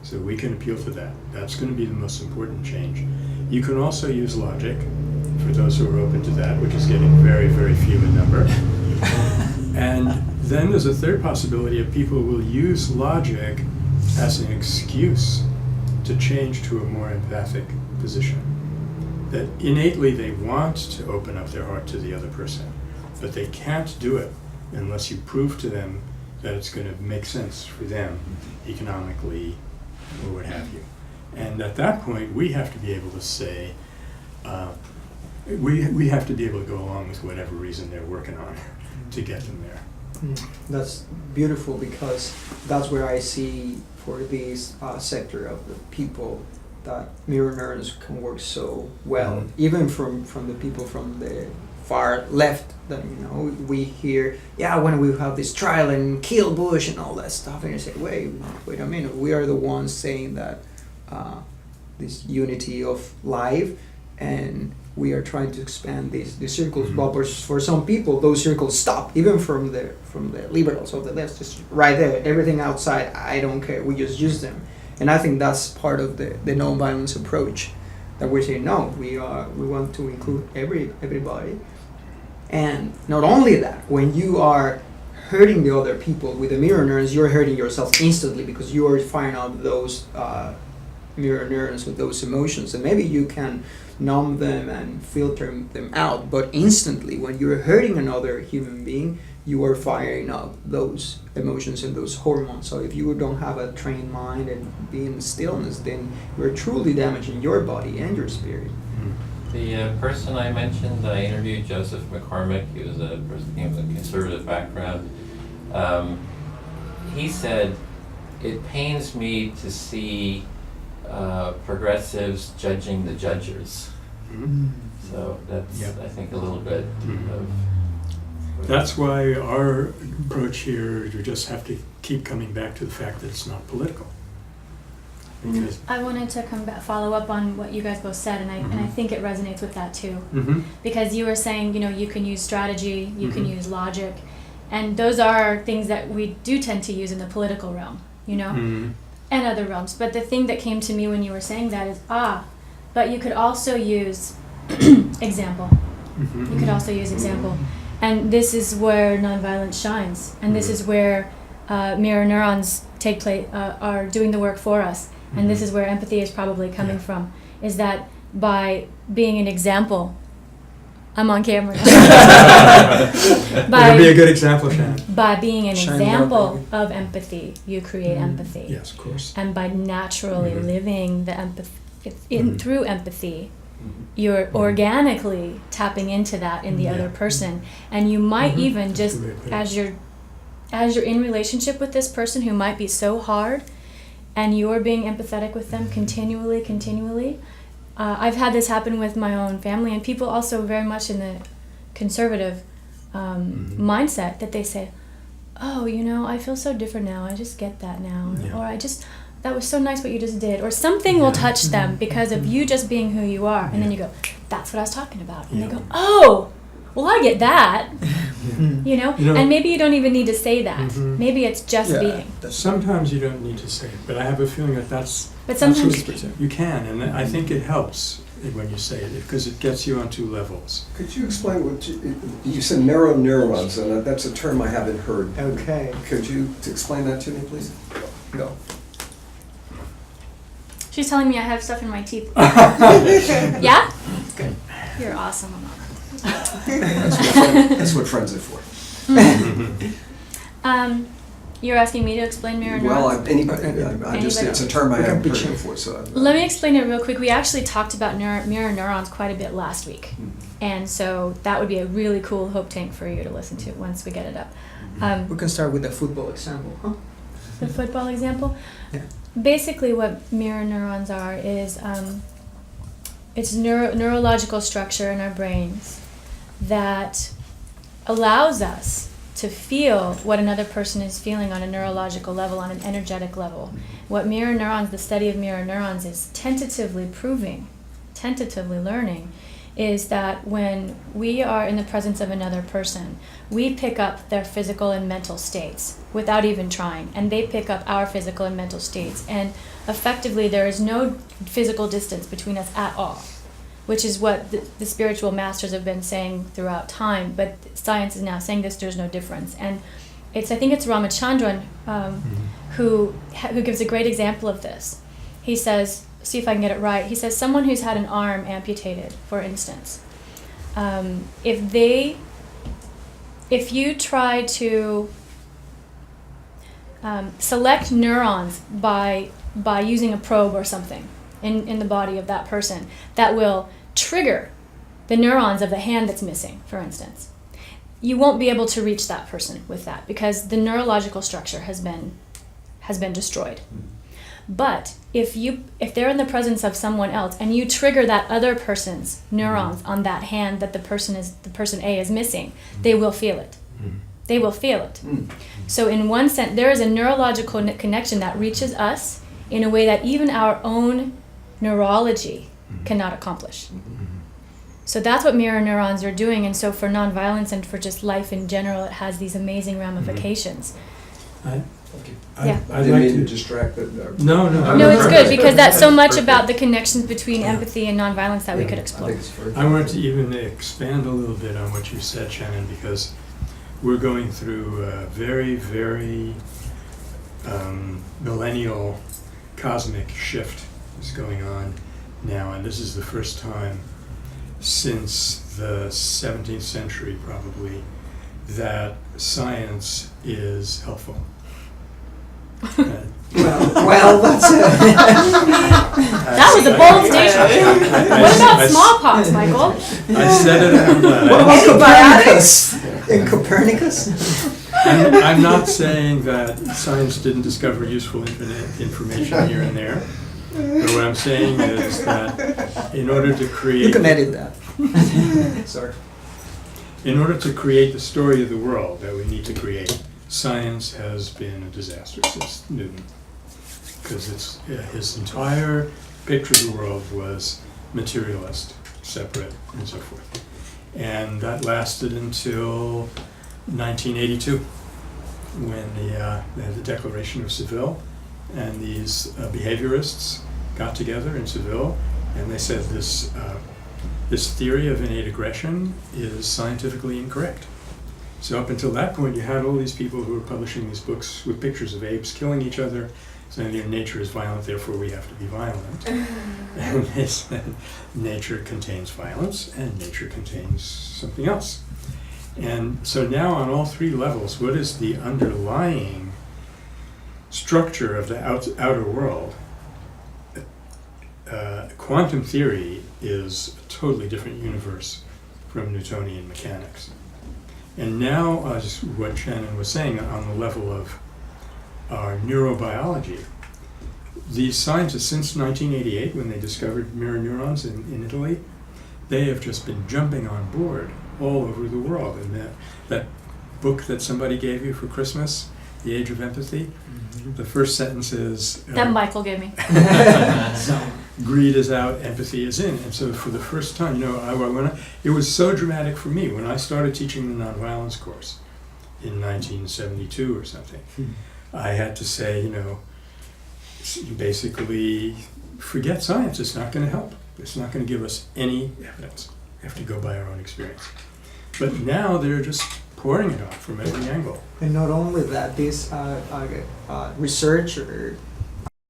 So we can appeal to that. That's going to be the most important change. You can also use logic, for those who are open to that, which is getting very, very few in number. And then there's a third possibility of people who will use logic as an excuse to change to a more empathic position. That innately they want to open up their heart to the other person, but they can't do it unless you prove to them that it's going to make sense for them economically or what have you. And at that point, we have to be able to say, we have to be able to go along with whatever reason they're working on to get them there. That's beautiful, because that's where I see for this sector of the people that mirror neurons can work so well, even from the people from the far left. That we hear, when we have this trial and kill Bush and all that stuff, and you say, wait a minute, we are the ones saying that this unity of life, and we are trying to expand these circles. But for some people, those circles stop, even from the liberals of the left, just right there. Everything outside, I don't care. We just use them. And I think that's part of the nonviolence approach, that we're saying, no, we want to include everybody. And not only that, when you are hurting the other people with the mirror neurons, you're hurting yourself instantly, because you are firing out those mirror neurons with those emotions. And maybe you can numb them and filter them out, but instantly when you're hurting another human being, you are firing up those emotions and those hormones. So if you don't have a trained mind and be in stillness, then you're truly damaging your body and your spirit. The person I mentioned, I interviewed, Joseph McCormick. He was a person with a conservative background. He said, "It pains me to see progressives judging the judgers." So that's, I think, a little bit of... That's why our approach here, you just have to keep coming back to the fact that it's not political. Because I wanted to follow up on what you guys both said, and I think it resonates with that too. Because you were saying, you can use strategy, you can use logic, and those are things that we do tend to use in the political realm, and other realms. But the thing that came to me when you were saying that is, but you could also use example. You could also use example. And this is where nonviolence shines, and this is where mirror neurons take place, are doing the work for us. And this is where empathy is probably coming from, is that by being an example, I'm on camera. That'd be a good example, Shannon. By being an Shine example of empathy, you create empathy. Yes, of course. And by naturally living the empathy, through empathy, you're organically tapping into that in the other person. And you might even just, as you're in relationship with this person who might be so hard, and you're being empathetic with them continually. I've had this happen with my own family, and people also very much in the conservative mindset, that they say, I feel so different now, I just get that now. Or that was so nice what you just did. Or something will touch them because of you just being who you are. And then you go, that's what I was talking about. And they go, oh, well, I get that. And maybe you don't even need to say that. Maybe it's just being. Sometimes you don't need to say it, but I have a feeling that that's... But sometimes you can, and I think it helps when you say it, because it gets you on two levels. Could you explain what you said, narrow neurons, and that's a term I haven't heard. Okay. Could you explain that to me, please? Go. She's telling me I have stuff in my teeth. Yeah? Good. You're awesome. That's what friends are for. You're asking me to explain mirror Well, neurons? it's a term I We can haven't pitch heard in. before, so. Let me explain it real quick. We actually talked about mirror neurons quite a bit last week. And so that would be a really cool hope tank for you to listen to once we get it up. We can start with the football example, huh? The football example? Yeah. Basically what mirror neurons are is it's neurological structure in our brains that allows us to feel what another person is feeling on a neurological level, on an energetic level. What mirror neurons, the study of mirror neurons is tentatively learning, is that when we are in the presence of another person, we pick up their physical and mental states without even trying, and they pick up our physical and mental states. And effectively, there is no physical distance between us at all, which is what the spiritual masters have been saying throughout time, but science is now saying this, there's no difference. And I think it's Ramachandran who gives a great example of this. He says, see if I can get it right, he says someone who's had an arm amputated, for instance, if you try to select neurons by using a probe or something in the body of that person, that will trigger the neurons of the hand that's missing, for instance. You won't be able to reach that person with that because the neurological structure has been destroyed. But if they're in the presence of someone else and you trigger that other person's neurons on that hand that the person A is missing, they will feel it. They will feel it. So in one sense, there is a neurological connection that reaches us in a way that even our own neurology cannot accomplish. So that's what mirror neurons are doing, and so for nonviolence and for just life in general, it has these amazing ramifications. I'd I like didn't mean to to. distract, but. No. No, it's good because that's so much Perfect. about the connections between empathy and nonviolence that we could explore. I wanted to even expand a little bit on what you said, Shannon, because we're going through a very, very millennial cosmic shift is going on now, and this is the first time since the 17th century probably that science is helpful. Well, that's it. That was a bold statement. What about I smallpox, Michael? I said it out loud. What about Copernicus? In Copernicus? I'm not saying that science didn't discover useful information here and there, but what I'm saying is that in order to create... You can edit that. Sorry. In order to create the story of the world that we need to create, science has been a disaster since Newton, because his entire picture of the world was materialist, separate, and so forth. And that lasted until 1982, when the Declaration of Seville, and these behaviorists got together in Seville, and they said this theory of innate aggression is scientifically incorrect. So up until that point, you had all these people who were publishing these books with pictures of apes killing each other, saying nature is violent, therefore we have to be violent. And they said nature contains violence, and nature contains something else. And so now on all three levels, what is the underlying structure of the outer world? Quantum theory is a totally different universe from Newtonian mechanics. And now, as what Shannon was saying, on the level of our neurobiology, these scientists, since 1988, when they discovered mirror neurons in Italy, they have just been jumping on board all over the world. And that book that somebody gave you for Christmas, The Age of Empathy, the first sentence is... That Michael gave me. Greed is out, empathy is in. And so for the first time, it was so dramatic for me when I started teaching the nonviolence course in 1972 or something. I had to say, basically, forget science. It's not going to help. It's not going to give us any evidence. We have to go by our own experience. But now they're just pouring it on from every angle. And not only that, this researcher,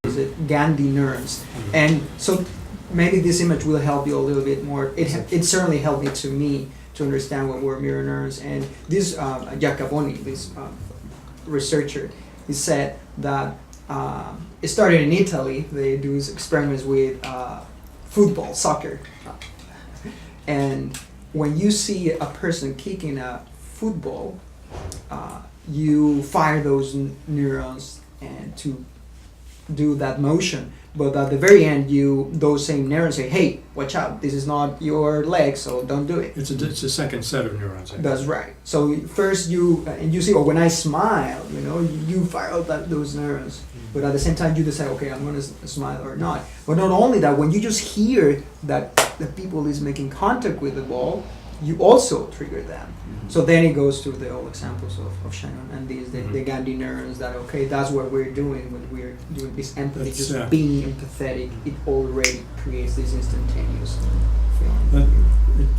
is it Gandhi Nerves, and so maybe this image will help you a little bit more. It certainly helped me to understand what were mirror neurons. And this Jacoboni, this researcher, he said that it started in Italy. They do experiments with football, soccer, and when you see a person kicking a football, you fire those neurons and to do that motion. But at the very end, those same neurons say, "Hey, watch out! This is not your leg, so don't do it." It's a second set of neurons. I think. That's right. So first you see, oh, when I smile, you fire out those neurons. But at the same time, you decide, okay, I'm going to smile or not. But not only that, when you just hear that the people is making contact with the ball, you also trigger them. So then it goes to the old examples of Shannon and the Gandhi Nerves, that, okay, that's what we're doing when we're doing this empathy, just being empathetic, it already creates this instantaneous feeling.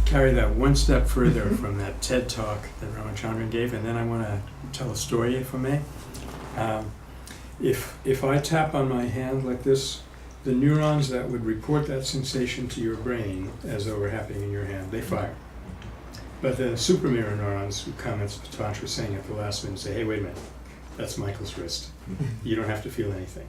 Carry that one step further from that TED talk that Ramachandran gave, and then I want to tell a story, if I may. If I tap on my hand like this, the neurons that would report that sensation to your brain as though we're happening in your hand, they fire. But the supermirror neurons, who comments Patanj was saying at the last minute, say, hey, wait a minute, that's Michael's wrist. You don't have to feel anything.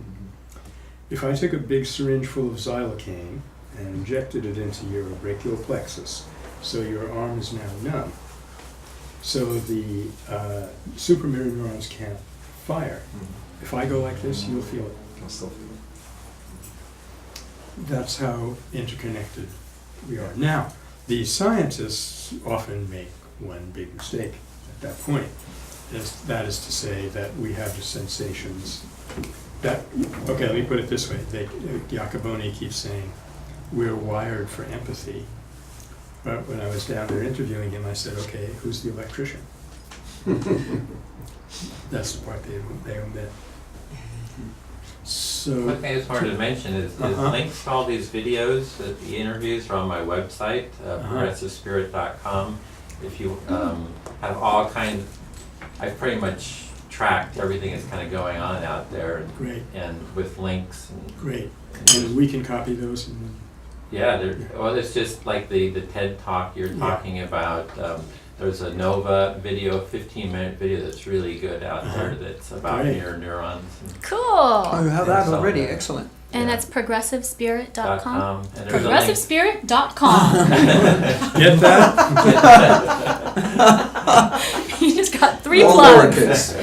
If I took a big syringe full of xylocaine and injected it into your brachial plexus, so your arm is now numb, so the supermirror neurons can't fire. If I go like this, you'll feel it. I'll still feel it. That's how interconnected we are. Now, the scientists often make one big mistake at that point. That is to say that we have the sensations that, okay, let me put it this way. Jacoboni keeps saying, we're wired for empathy. But when I was down there interviewing him, I said, okay, who's the electrician? That's the part they omit. So, one thing I just wanted to mention is links to all these videos, the interviews are on my website, progressivespirit.com. If you have all kinds, I've pretty much tracked everything that's kind of going on out there. Great. And with links. Great. And we can copy those. Yeah, well, it's just like the TED Talk you're talking about. There's a Nova video, 15-minute video that's really good out there that's about mirror neurons. Cool. Oh, you have that already. Excellent. And that's progressivespirit.com. Progressivespirit.com. Get that? You just got 3 plugs.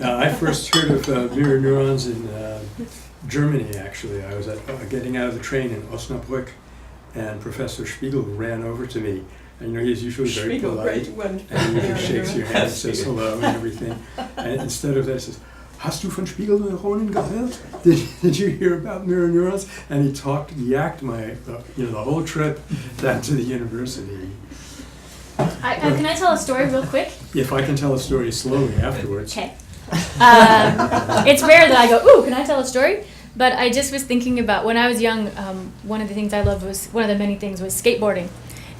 I first heard of mirror neurons in Germany, actually. I was getting out of the train in Osnabrück, and Professor Spiegel ran over to me. And he's usually very polite, and he shakes your hand and says hello and everything. And instead of that, he says, "Hast du von Spiegelneuronen gehört? Did you hear about mirror neurons?" And he yacked the whole trip back to the university. Can I tell a story real quick? If I can tell a story slowly afterwards. Okay. It's rare that I go, ooh, can I tell a story? But I just was thinking about when I was young, one of the things I loved one of the many things was skateboarding.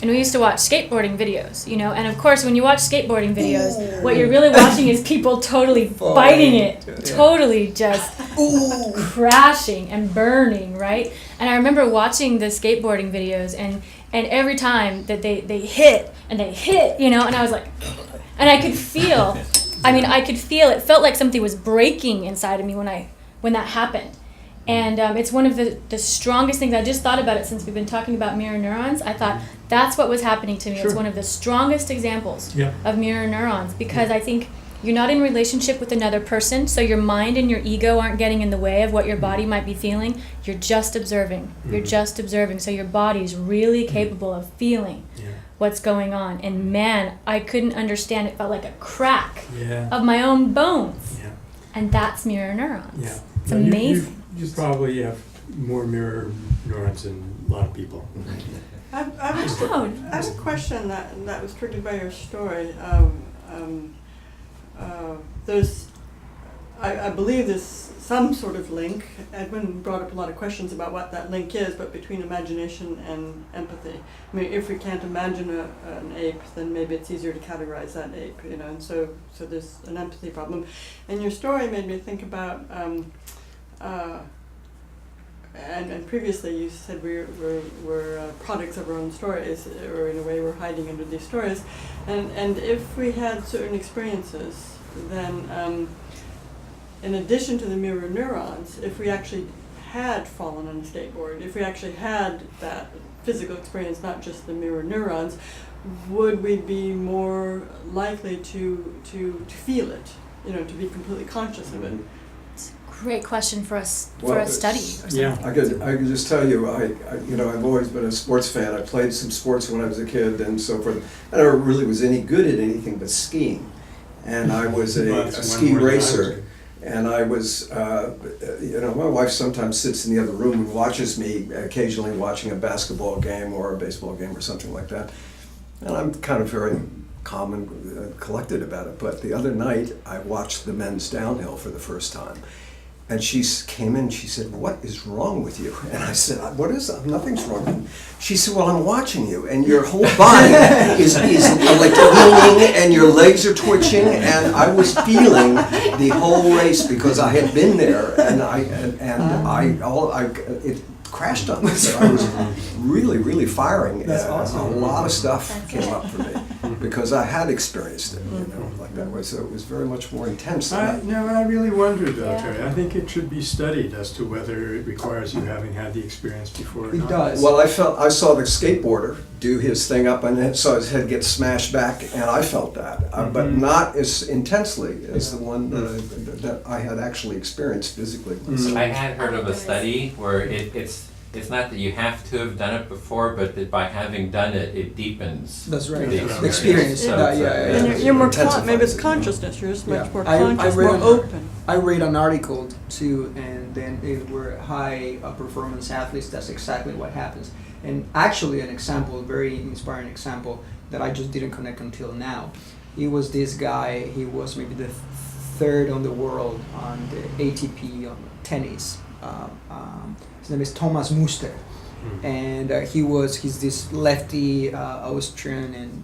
And we used to watch skateboarding videos, and of course when you watch skateboarding videos, what you're really watching is people totally biting it, totally just crashing and burning, right? And I remember watching the skateboarding videos, and every time that they hit, and I was like, and I could feel, it felt like something was breaking inside of me when that happened. And it's one of the strongest things. I just thought about it since we've been talking about mirror neurons. I thought that's what was happening to me. Sure. It's one of the strongest examples of mirror neurons, because I think you're not in relationship with another person, so your mind and your ego aren't getting in the way of what your body might be feeling. You're just observing. You're just observing. So your body's really capable of feeling what's going on. And man, I couldn't understand. It felt like a crack of my own bones. Yeah. And that's mirror neurons. Yeah. It's amazing. You probably have more mirror neurons than a lot of people. I have a question that was triggered by your story. I believe there's some sort of link. Edwin brought up a lot of questions about what that link is, but between imagination and empathy. I mean, if we can't imagine an ape, then maybe it's easier to categorize that ape, and so there's an empathy problem. And your story made me think about, and previously you said we're products of our own stories, or in a way we're hiding under these stories. And if we had certain experiences, then in addition to the mirror neurons, if we actually had fallen on a skateboard, if we actually had that physical experience, not just the mirror neurons, would we be more likely to feel it, to be completely conscious of it? Great question for us Well, for a study or something. Yeah. I could just tell you, I've always been a sports fan. I played some sports when I was a kid and so forth. I never really was any good at anything but skiing. And I was Well, a that's one ski more than I racer. was. And I was, my wife sometimes sits in the other room and watches me occasionally watching a basketball game or a baseball game or something like that. And I'm kind of very calm and collected about it. But the other night, I watched the men's downhill for the first time. And she came in and she said, "What is wrong with you?" And I said, "What is that? Nothing's wrong with me." She said, "Well, I'm watching you and your whole body is like leaning and your legs are twitching." And I was feeling the whole race because I had been there and it crashed on me. So I was really, really firing. That's awesome. A lot of stuff came up for me because I had experienced it, like that way. So it was very much more intense. I really wonder though, Yeah. Terry. I think it should be studied as to whether it requires you having had the experience before or It not. does. Well, I saw the skateboarder do his thing up and then saw his head get smashed back, and I felt that, but Mhm. not as intensely as the one that I had actually experienced physically. Mhm. I had heard of a study where it's not that you have to have done it before, but that by having done it, it deepens. That's right. The Yeah. Experience. So Yeah, it's yeah, a- yeah. And you're more Intensifies maybe it's it. consciousness. You're just much Yeah. more I conscious, read more an- open. I read an article too, and then it were high performance athletes. That's exactly what happens. And actually, an example, a very inspiring example that I just didn't connect until now. He was this guy. He was maybe the third on the world on the ATP on tennis. His name is Thomas Muster, and he's this lefty Austrian and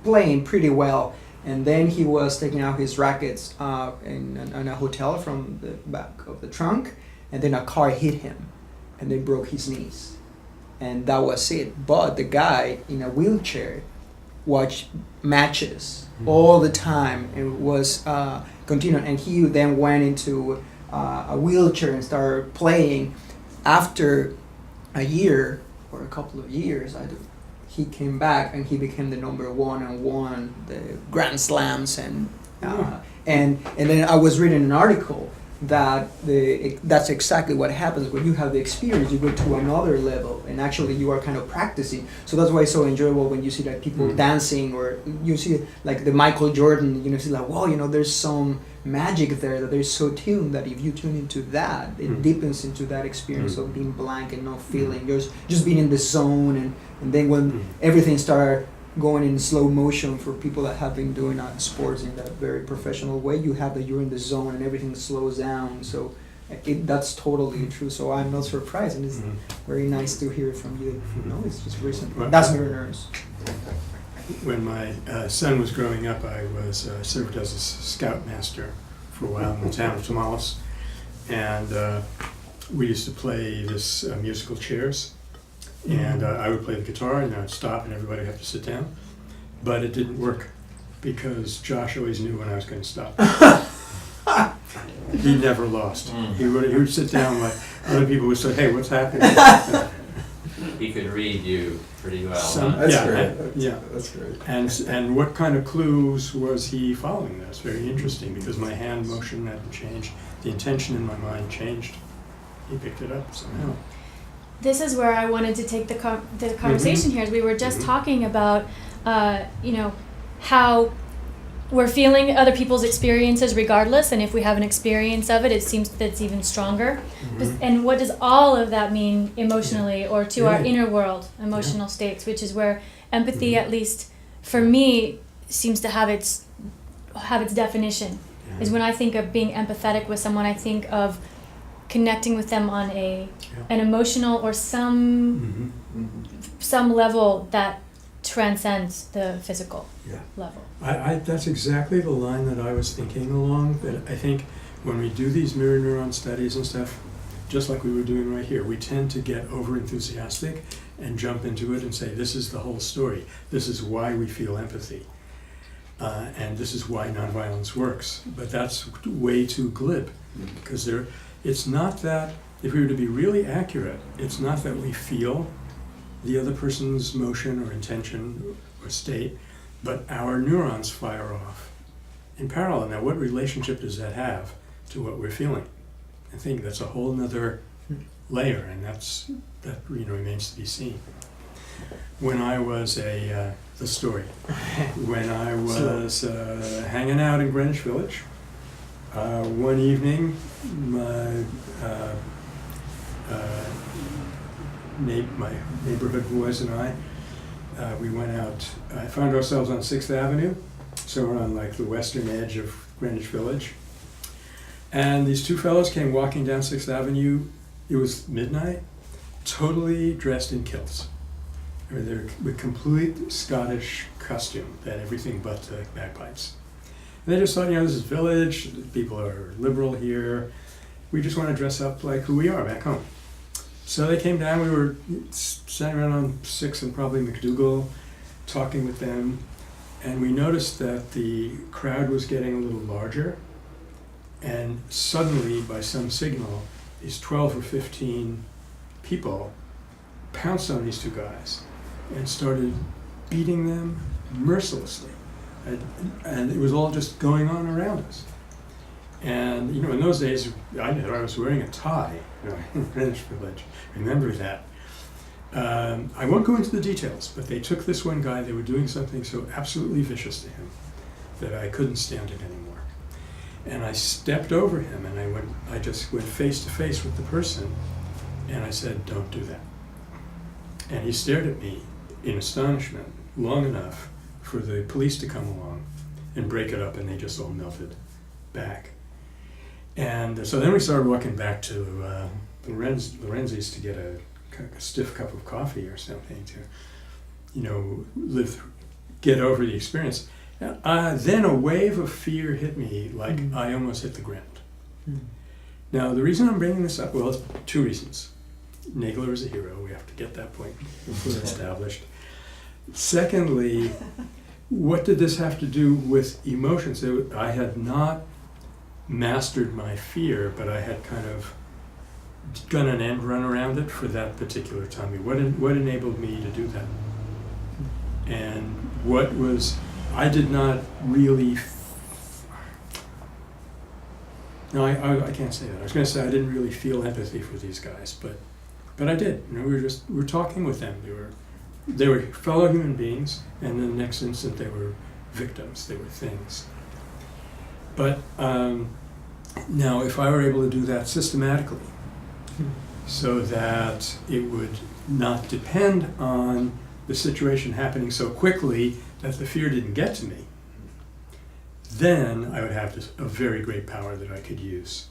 playing pretty well. And then he was taking out his rackets in a hotel from the back of the trunk, and then a car hit him, and they broke his knees, and that was it. But the guy in a wheelchair watched matches all the time and was continuing, and he then went into a wheelchair and started playing. After a year or a couple of years, he came back and he became the number one and won the Grand Slams and then I was reading an article that that's exactly what happens when you have the experience. You go to another level and actually you are kind of practicing. So that's why it's so enjoyable when you see like people dancing, or you see like the Michael Jordan. See like, wow, there's some magic there that they're so tuned that if you tune into that, it deepens into that experience of being blank and not feeling, just being in the zone, and then when everything started going in slow motion for people that have been doing sports in that very professional way, you have that you're in the zone and everything slows down. So that's totally true. So I'm not surprised, and it's very nice to hear from you. It's just recent. Well, That's Mirror Neurons. When my son was growing up, I was served as a scoutmaster for a while in the town of Tamales, and we used to play this musical chairs. And I would play the guitar, and I'd stop, and everybody would have to sit down. But it didn't work because Josh always knew when I was going to stop. He never lost. He would sit down like other people would say, "Hey, what's happening?" He could read you pretty well. Some- huh? That's Yeah, great. yeah. That's great. And what kind of clues was he following? That's very interesting because my hand motion hadn't changed. The intention in my mind changed. He picked it up somehow. This is where I wanted to take the conversation here. As we were just talking about, how we're feeling other people's experiences regardless, and if we have an experience of it, it seems that it's even stronger. And what does all of that mean emotionally or to our inner world, emotional states, which is where empathy, at least for me, seems to have its definition. Is when I think of being empathetic with someone, I think of connecting with them on an emotional or some level that transcends the physical level. That's exactly the line that I was thinking along. That I think when we do these mirror neuron studies and stuff, just like we were doing right here, we tend to get over enthusiastic and jump into it and say, this is the whole story. This is why we feel empathy. And this is why nonviolence works. But that's way too glib, because it's not that, if we were to be really accurate, it's not that we feel the other person's motion or intention or state, but our neurons fire off in parallel. Now, what relationship does that have to what we're feeling? I think that's a whole nother layer, and that remains to be seen. When I was the story, when I was hanging out in Greenwich Village, one evening, my neighborhood boys and I, we went out, found ourselves on 6th Avenue, so we're on like the western edge of Greenwich Village. And these two fellows came walking down 6th Avenue. It was midnight, totally dressed in kilts. They're with complete Scottish costume, they had everything but bagpipes. And they just thought, this is village, people are liberal here, we just want to dress up like who we are back home. So they came down, we were standing around on 6th and probably McDougal, talking with them, and we noticed that the crowd was getting a little larger, and suddenly, by some signal, these 12 or 15 people pounced on these two guys and started beating them mercilessly. And it was all just going on around us. And in those days, I was wearing a tie in Greenwich Village. Remember that. I won't go into the details, but they took this one guy, they were doing something so absolutely vicious to him that I couldn't stand it anymore. And I stepped over him and I just went face to face with the person and I said, "Don't do that." And he stared at me in astonishment long enough for the police to come along and break it up, and they just all melted back. And so then we started walking back to Lorenzi's to get a stiff cup of coffee or something to, get over the experience. Then a wave of fear hit me like I almost hit the ground. Now, the reason I'm bringing this up, well, it's two reasons. Nagler is a hero. We have to get that point established. Secondly, what did this have to do with emotions? I had not mastered my fear, but I had kind of done an end run around it for that particular time. What enabled me to do that? And I did not really, no, I can't say that. I was going to say I didn't really feel empathy for these guys, but I did. We were talking with them. They were fellow human beings, and then the next instant they were victims. They were things. But now, if I were able to do that systematically, so that it would not depend on the situation happening so quickly that the fear didn't get to me, then I would have a very great power that I could use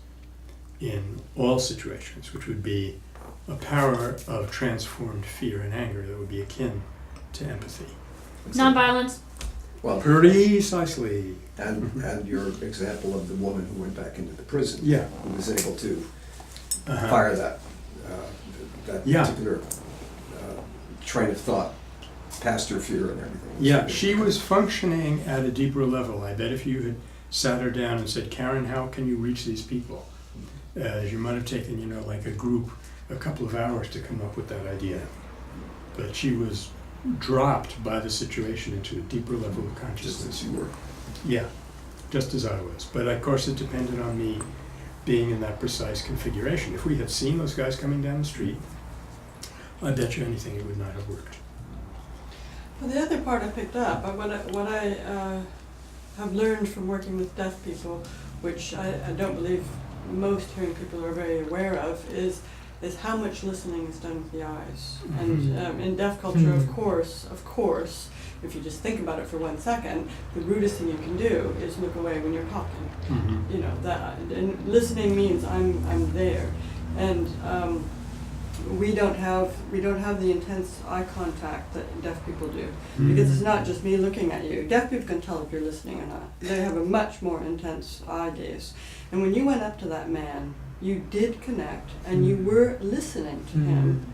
in all situations, which would be a power of transformed fear and anger that would be akin to empathy. Nonviolence. Well, precisely. And your example of the woman who went back into the prison, Yeah. who was able to fire that particular train of thought past her fear and everything. Yeah, she was functioning at a deeper level. I bet if you had sat her down and said, "Karen, how can you reach these people?" You might have taken, like a group, a couple of hours to come up with that idea. But she was dropped by the situation into a deeper level of consciousness. Just as you were. Yeah, just as I was. But of course it depended on me being in that precise configuration. If we had seen those guys coming down the street, I bet you anything it would not have worked. Well, the other part I picked up, what I have learned from working with deaf people, which I don't believe most hearing people are very aware of, is how much listening is done with the eyes. And in deaf culture, of course, if you just think about it for 1 second, the rudest thing you can do is look away when you're talking. That, and listening means I'm there, and we don't have the intense eye contact that deaf people do, because it's not just me looking at you. Deaf people can tell if you're listening or not. They have a much more intense eye gaze. And when you went up to that man, you did connect, and you were listening to him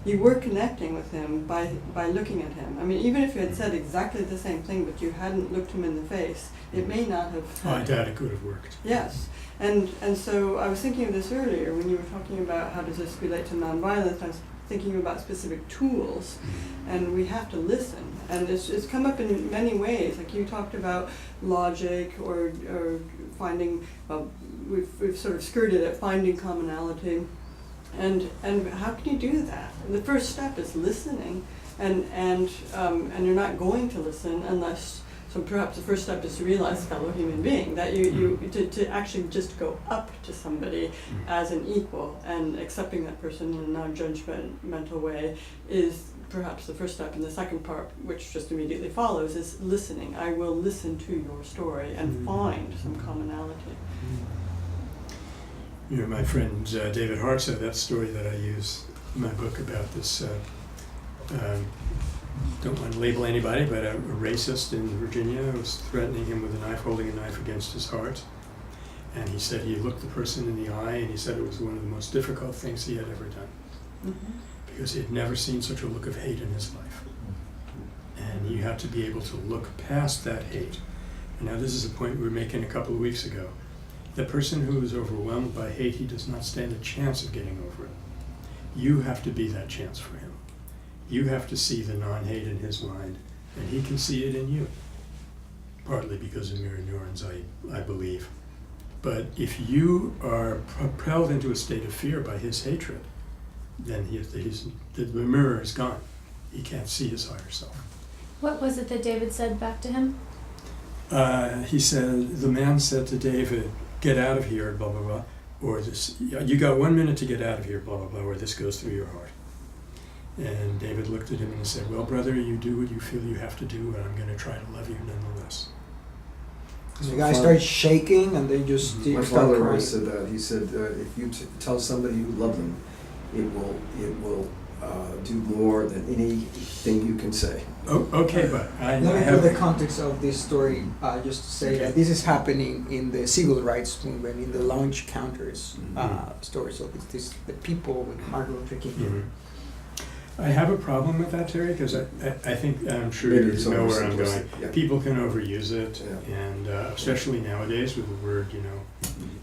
you were connecting with him by looking at him. I mean, even if you had said exactly the same thing, but you hadn't looked him in the face, it may not have. I doubt it could have worked. Yes, and so I was thinking of this earlier when you were talking about how does this relate to nonviolence. I was thinking about specific tools, and we have to listen. And it's come up in many ways. Like you talked about logic or finding. Well, we've sort of skirted at finding commonality. And how can you do that? The first step is listening, and you're not going to listen unless. So perhaps the first step is to realize, fellow human being, that to actually just go up to somebody as an equal and accepting that person in a non-judgmental way is perhaps the first step. And the second part, which just immediately follows, is listening. I will listen to your story and find some commonality. You know, my friend David Hart said that story that I use in my book about this, don't want to label anybody, but a racist in Virginia was threatening him with a knife, holding a knife against his heart. And he said he looked the person in the eye, and he said it was one of the most difficult things he had ever done. Because he had never seen such a look of hate in his life. And you have to be able to look past that hate. And now this is a point we were making a couple of weeks ago. The person who is overwhelmed by hate, he does not stand a chance of getting over it. You have to be that chance for him. You have to see the non-hate in his mind, and he can see it in you. Partly because of mirror neurons, I believe. But if you are propelled into a state of fear by his hatred, then the mirror is gone. He can't see his higher self. What was it that David said back to him? He said, the man said to David, get out of here, blah, blah, blah, or this, you got 1 minute to get out of here, blah, blah, blah, or this goes through your heart. And David looked at him and said, well, brother, you do what you feel you have to do, and I'm going to try to love you nonetheless. The guy started shaking, and they just My started father crying. always said that. He said, if you tell somebody you love them, it will do more than anything you can say. Oh, okay, but I Let me have put the context of this story, just to say that this is happening in the civil rights movement, in the lunch counters story. So it's the people with Martin Luther King. I have a problem with that, Terry, because I think, I'm sure Maybe you it's know where I'm going. Yeah. People can overuse it, Yeah. and especially nowadays with the word,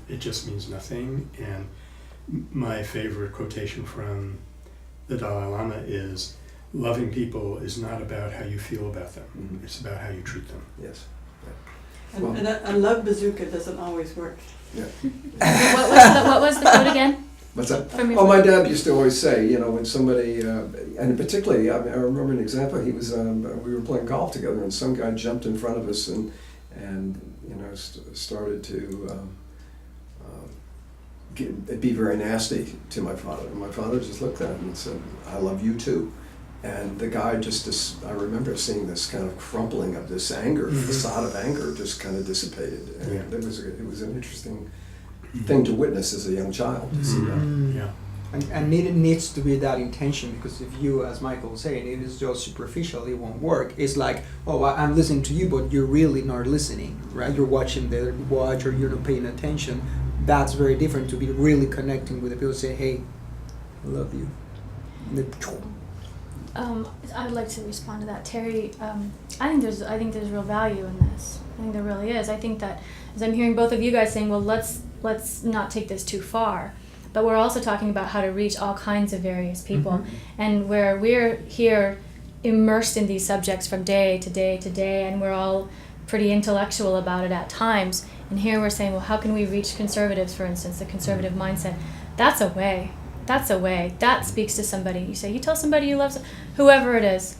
it just means nothing. And my favorite quotation from the Dalai Lama is, loving people is not about how you feel about them, it's about how you treat them. Yes. And a love bazooka doesn't always work. Yeah. What was the quote again? What's that? From your Oh, my dad used to always say, when somebody, and particularly, I remember an example. He was, we were playing golf together, and some guy jumped in front of us and started to be very nasty to my father. And my father just looked at him and said, "I love you too." And the guy I remember seeing this kind of crumpling of this anger, facade of anger, just kind of dissipated. And it was an interesting thing to witness as a young child, to see that. Yeah. And it needs to be that intention, because if you, as Michael was saying, it is just superficial, it won't work. It's like, oh, I'm listening to you, but you're really not listening, right? You're watching the watch, or you're not paying attention. That's very different to be really connecting with the people, say, hey, I love you. I'd like to respond to that, Terry. I think there's real value in this. I think there really is. I think that as I'm hearing both of you guys saying, well, let's not take this too far, but we're also talking about how to reach all kinds of various people, and where we're here immersed in these subjects from day to day to day, and we're all pretty intellectual about it at times. And here we're saying, well, how can we reach conservatives, for instance, the conservative mindset? That's a way. That speaks to somebody. You tell somebody you love whoever it is.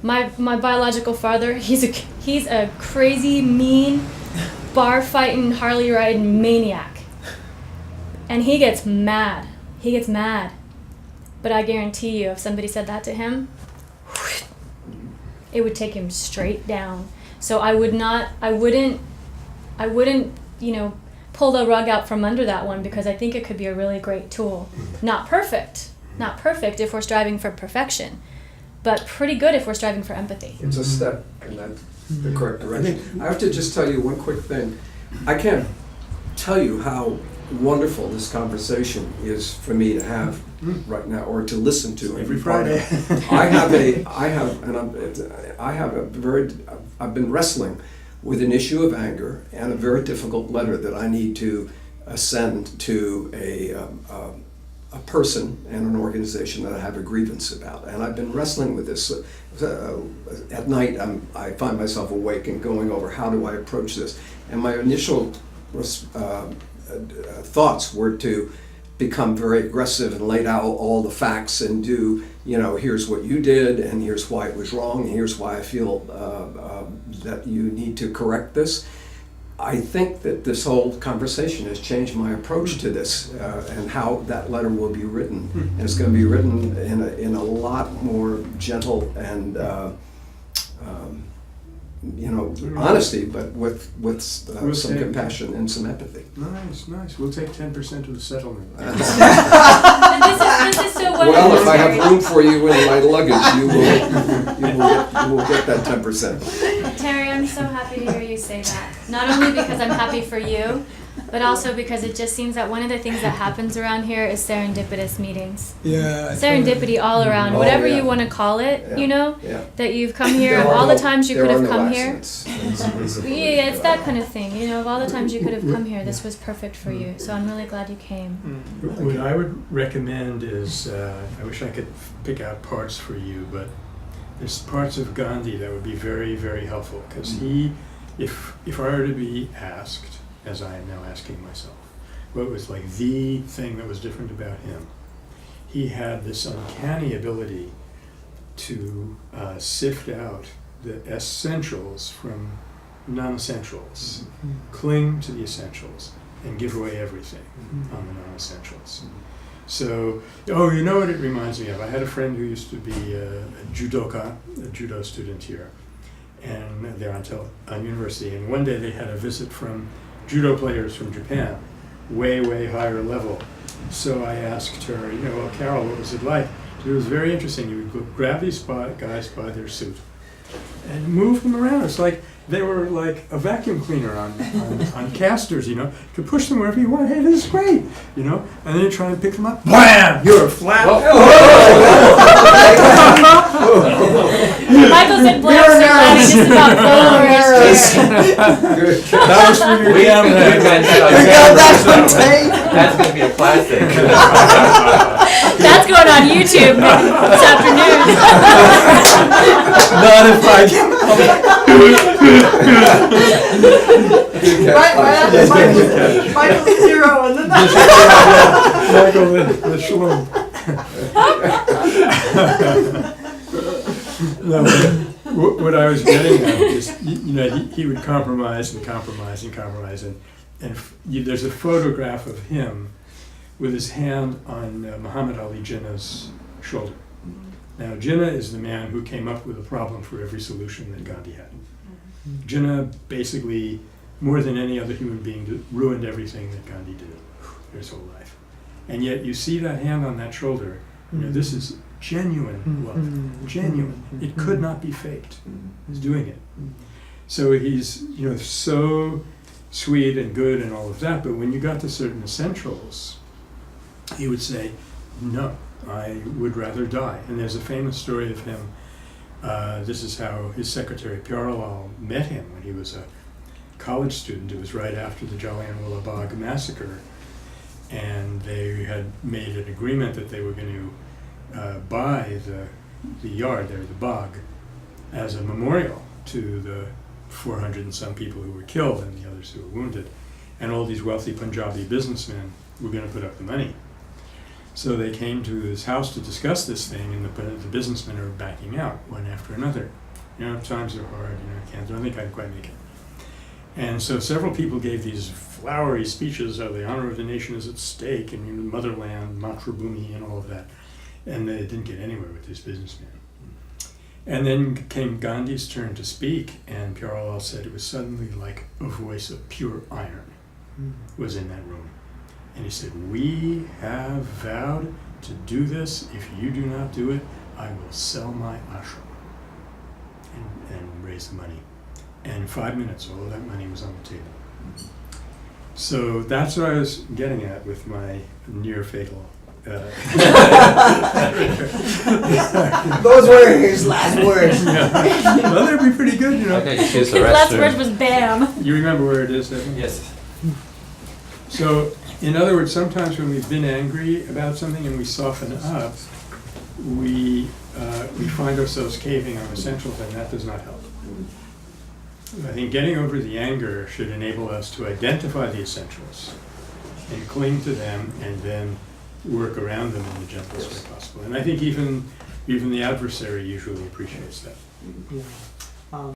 My biological father, he's a crazy, mean, bar fighting, Harley riding maniac. And he gets mad. But I guarantee you, if somebody said that to him, it would take him straight down. So I wouldn't, pull the rug out from under that one, because I think it could be a really great tool. Not perfect if we're striving for perfection, but pretty good if we're striving for empathy. It's a step in the correct direction. I have to just tell you one quick thing. I can't tell you how wonderful this conversation is for me to have right now, or to listen to Every Friday. I've been wrestling with an issue of anger and a very difficult letter that I need to send to a person and an organization that I have a grievance about, and I've been wrestling with this. At night, I find myself awake and going over how do I approach this, and my initial thoughts were to become very aggressive and laid out all the facts and do, here's what you did and here's why it was wrong and here's why I feel that you need to correct this. I think that this whole conversation has changed my approach to this and how that letter will be written. And it's going to be written in a lot more gentle and honesty, but with some compassion and some empathy. Nice. We'll take 10% of the settlement. And this is so wonderful. Well, if I have room for you in my luggage, you will get that 10%. Terry, I'm so happy to hear you say that. Not only because I'm happy for you, but also because it just seems that one of the things that happens around here is serendipitous meetings. Yeah. Serendipity all around, whatever you want to call it, that you've come here, of all the times you could have come here. Yeah, it's that kind of thing, of all the times you could have come here, this was perfect for you. So I'm really glad you came. What I would recommend is, I wish I could pick out parts for you, but there's parts of Gandhi that would be very, very helpful, because if I were to be asked, as I am now asking myself, what was like the thing that was different about him, he had this uncanny ability to sift out the essentials from non-essentials, cling to the essentials, and give away everything on the non-essentials. So, you know what it reminds me of? I had a friend who used to be a judoka, a judo student here, and they're on university, and one day they had a visit from judo players from Japan, way, way higher level. So I asked her, well, Carol, what was it like? It was very interesting. You would grab these guys by their suit and move them around. It's like they were like a vacuum cleaner on casters, to push them wherever you want. Hey, this is great, and then you try and pick them up. Wham! You're flat. Michael said black so glad he just about fell over his chair. That was for your That's going to be a classic. That's going on YouTube this afternoon. Not if I can. Right after Michael's zero and then Michael the shalom. No, what I was getting at is, he would compromise and there's a photograph of him with his hand on Muhammad Ali Jinnah's shoulder. Now, Jinnah is the man who came up with a problem for every solution that Gandhi had. Jinnah basically, more than any other human being, ruined everything that Gandhi did his whole life. And yet you see that hand on that shoulder, this is genuine love, genuine. It could not be faked. He's doing it. So he's, so sweet and good and all of that, but when you got to certain essentials, he would say, no, I would rather die. And there's a famous story of him. This is how his secretary, Pyarlal, met him when he was a college student. It was right after the Jallianwala Bagh massacre. And they had made an agreement that they were going to buy the yard there, the bog, as a memorial to the 400 and some people who were killed and the others who were wounded. And all these wealthy Punjabi businessmen were going to put up the money. So they came to his house to discuss this thing, and the businessmen are backing out one after another. Times are hard, I don't think I'd quite make it. And so several people gave these flowery speeches of the honor of the nation is at stake, and motherland, Matrabhumi, and all of that. And they didn't get anywhere with these businessmen. And then came Gandhi's turn to speak, and Pyarlal said it was suddenly like a voice of pure iron was in that room. And he said, we have vowed to do this. If you do not do it, I will sell my ashram and raise the money. And in 5 minutes, all of that money was on the table. So that's what I was getting at with my near fatal. Those were his last words. Yeah. Well, that'd be pretty good, you know. Okay, just use His the last restroom. word was "bam." You remember where it is, Devin? Yes. So, in other words, sometimes when we've been angry about something and we soften up, we find ourselves caving on essentials, and that does not help. I think getting over the anger should enable us to identify the essentials and cling to them, and then work around them in the gentlest way possible. And I think even the adversary usually appreciates that. Yeah.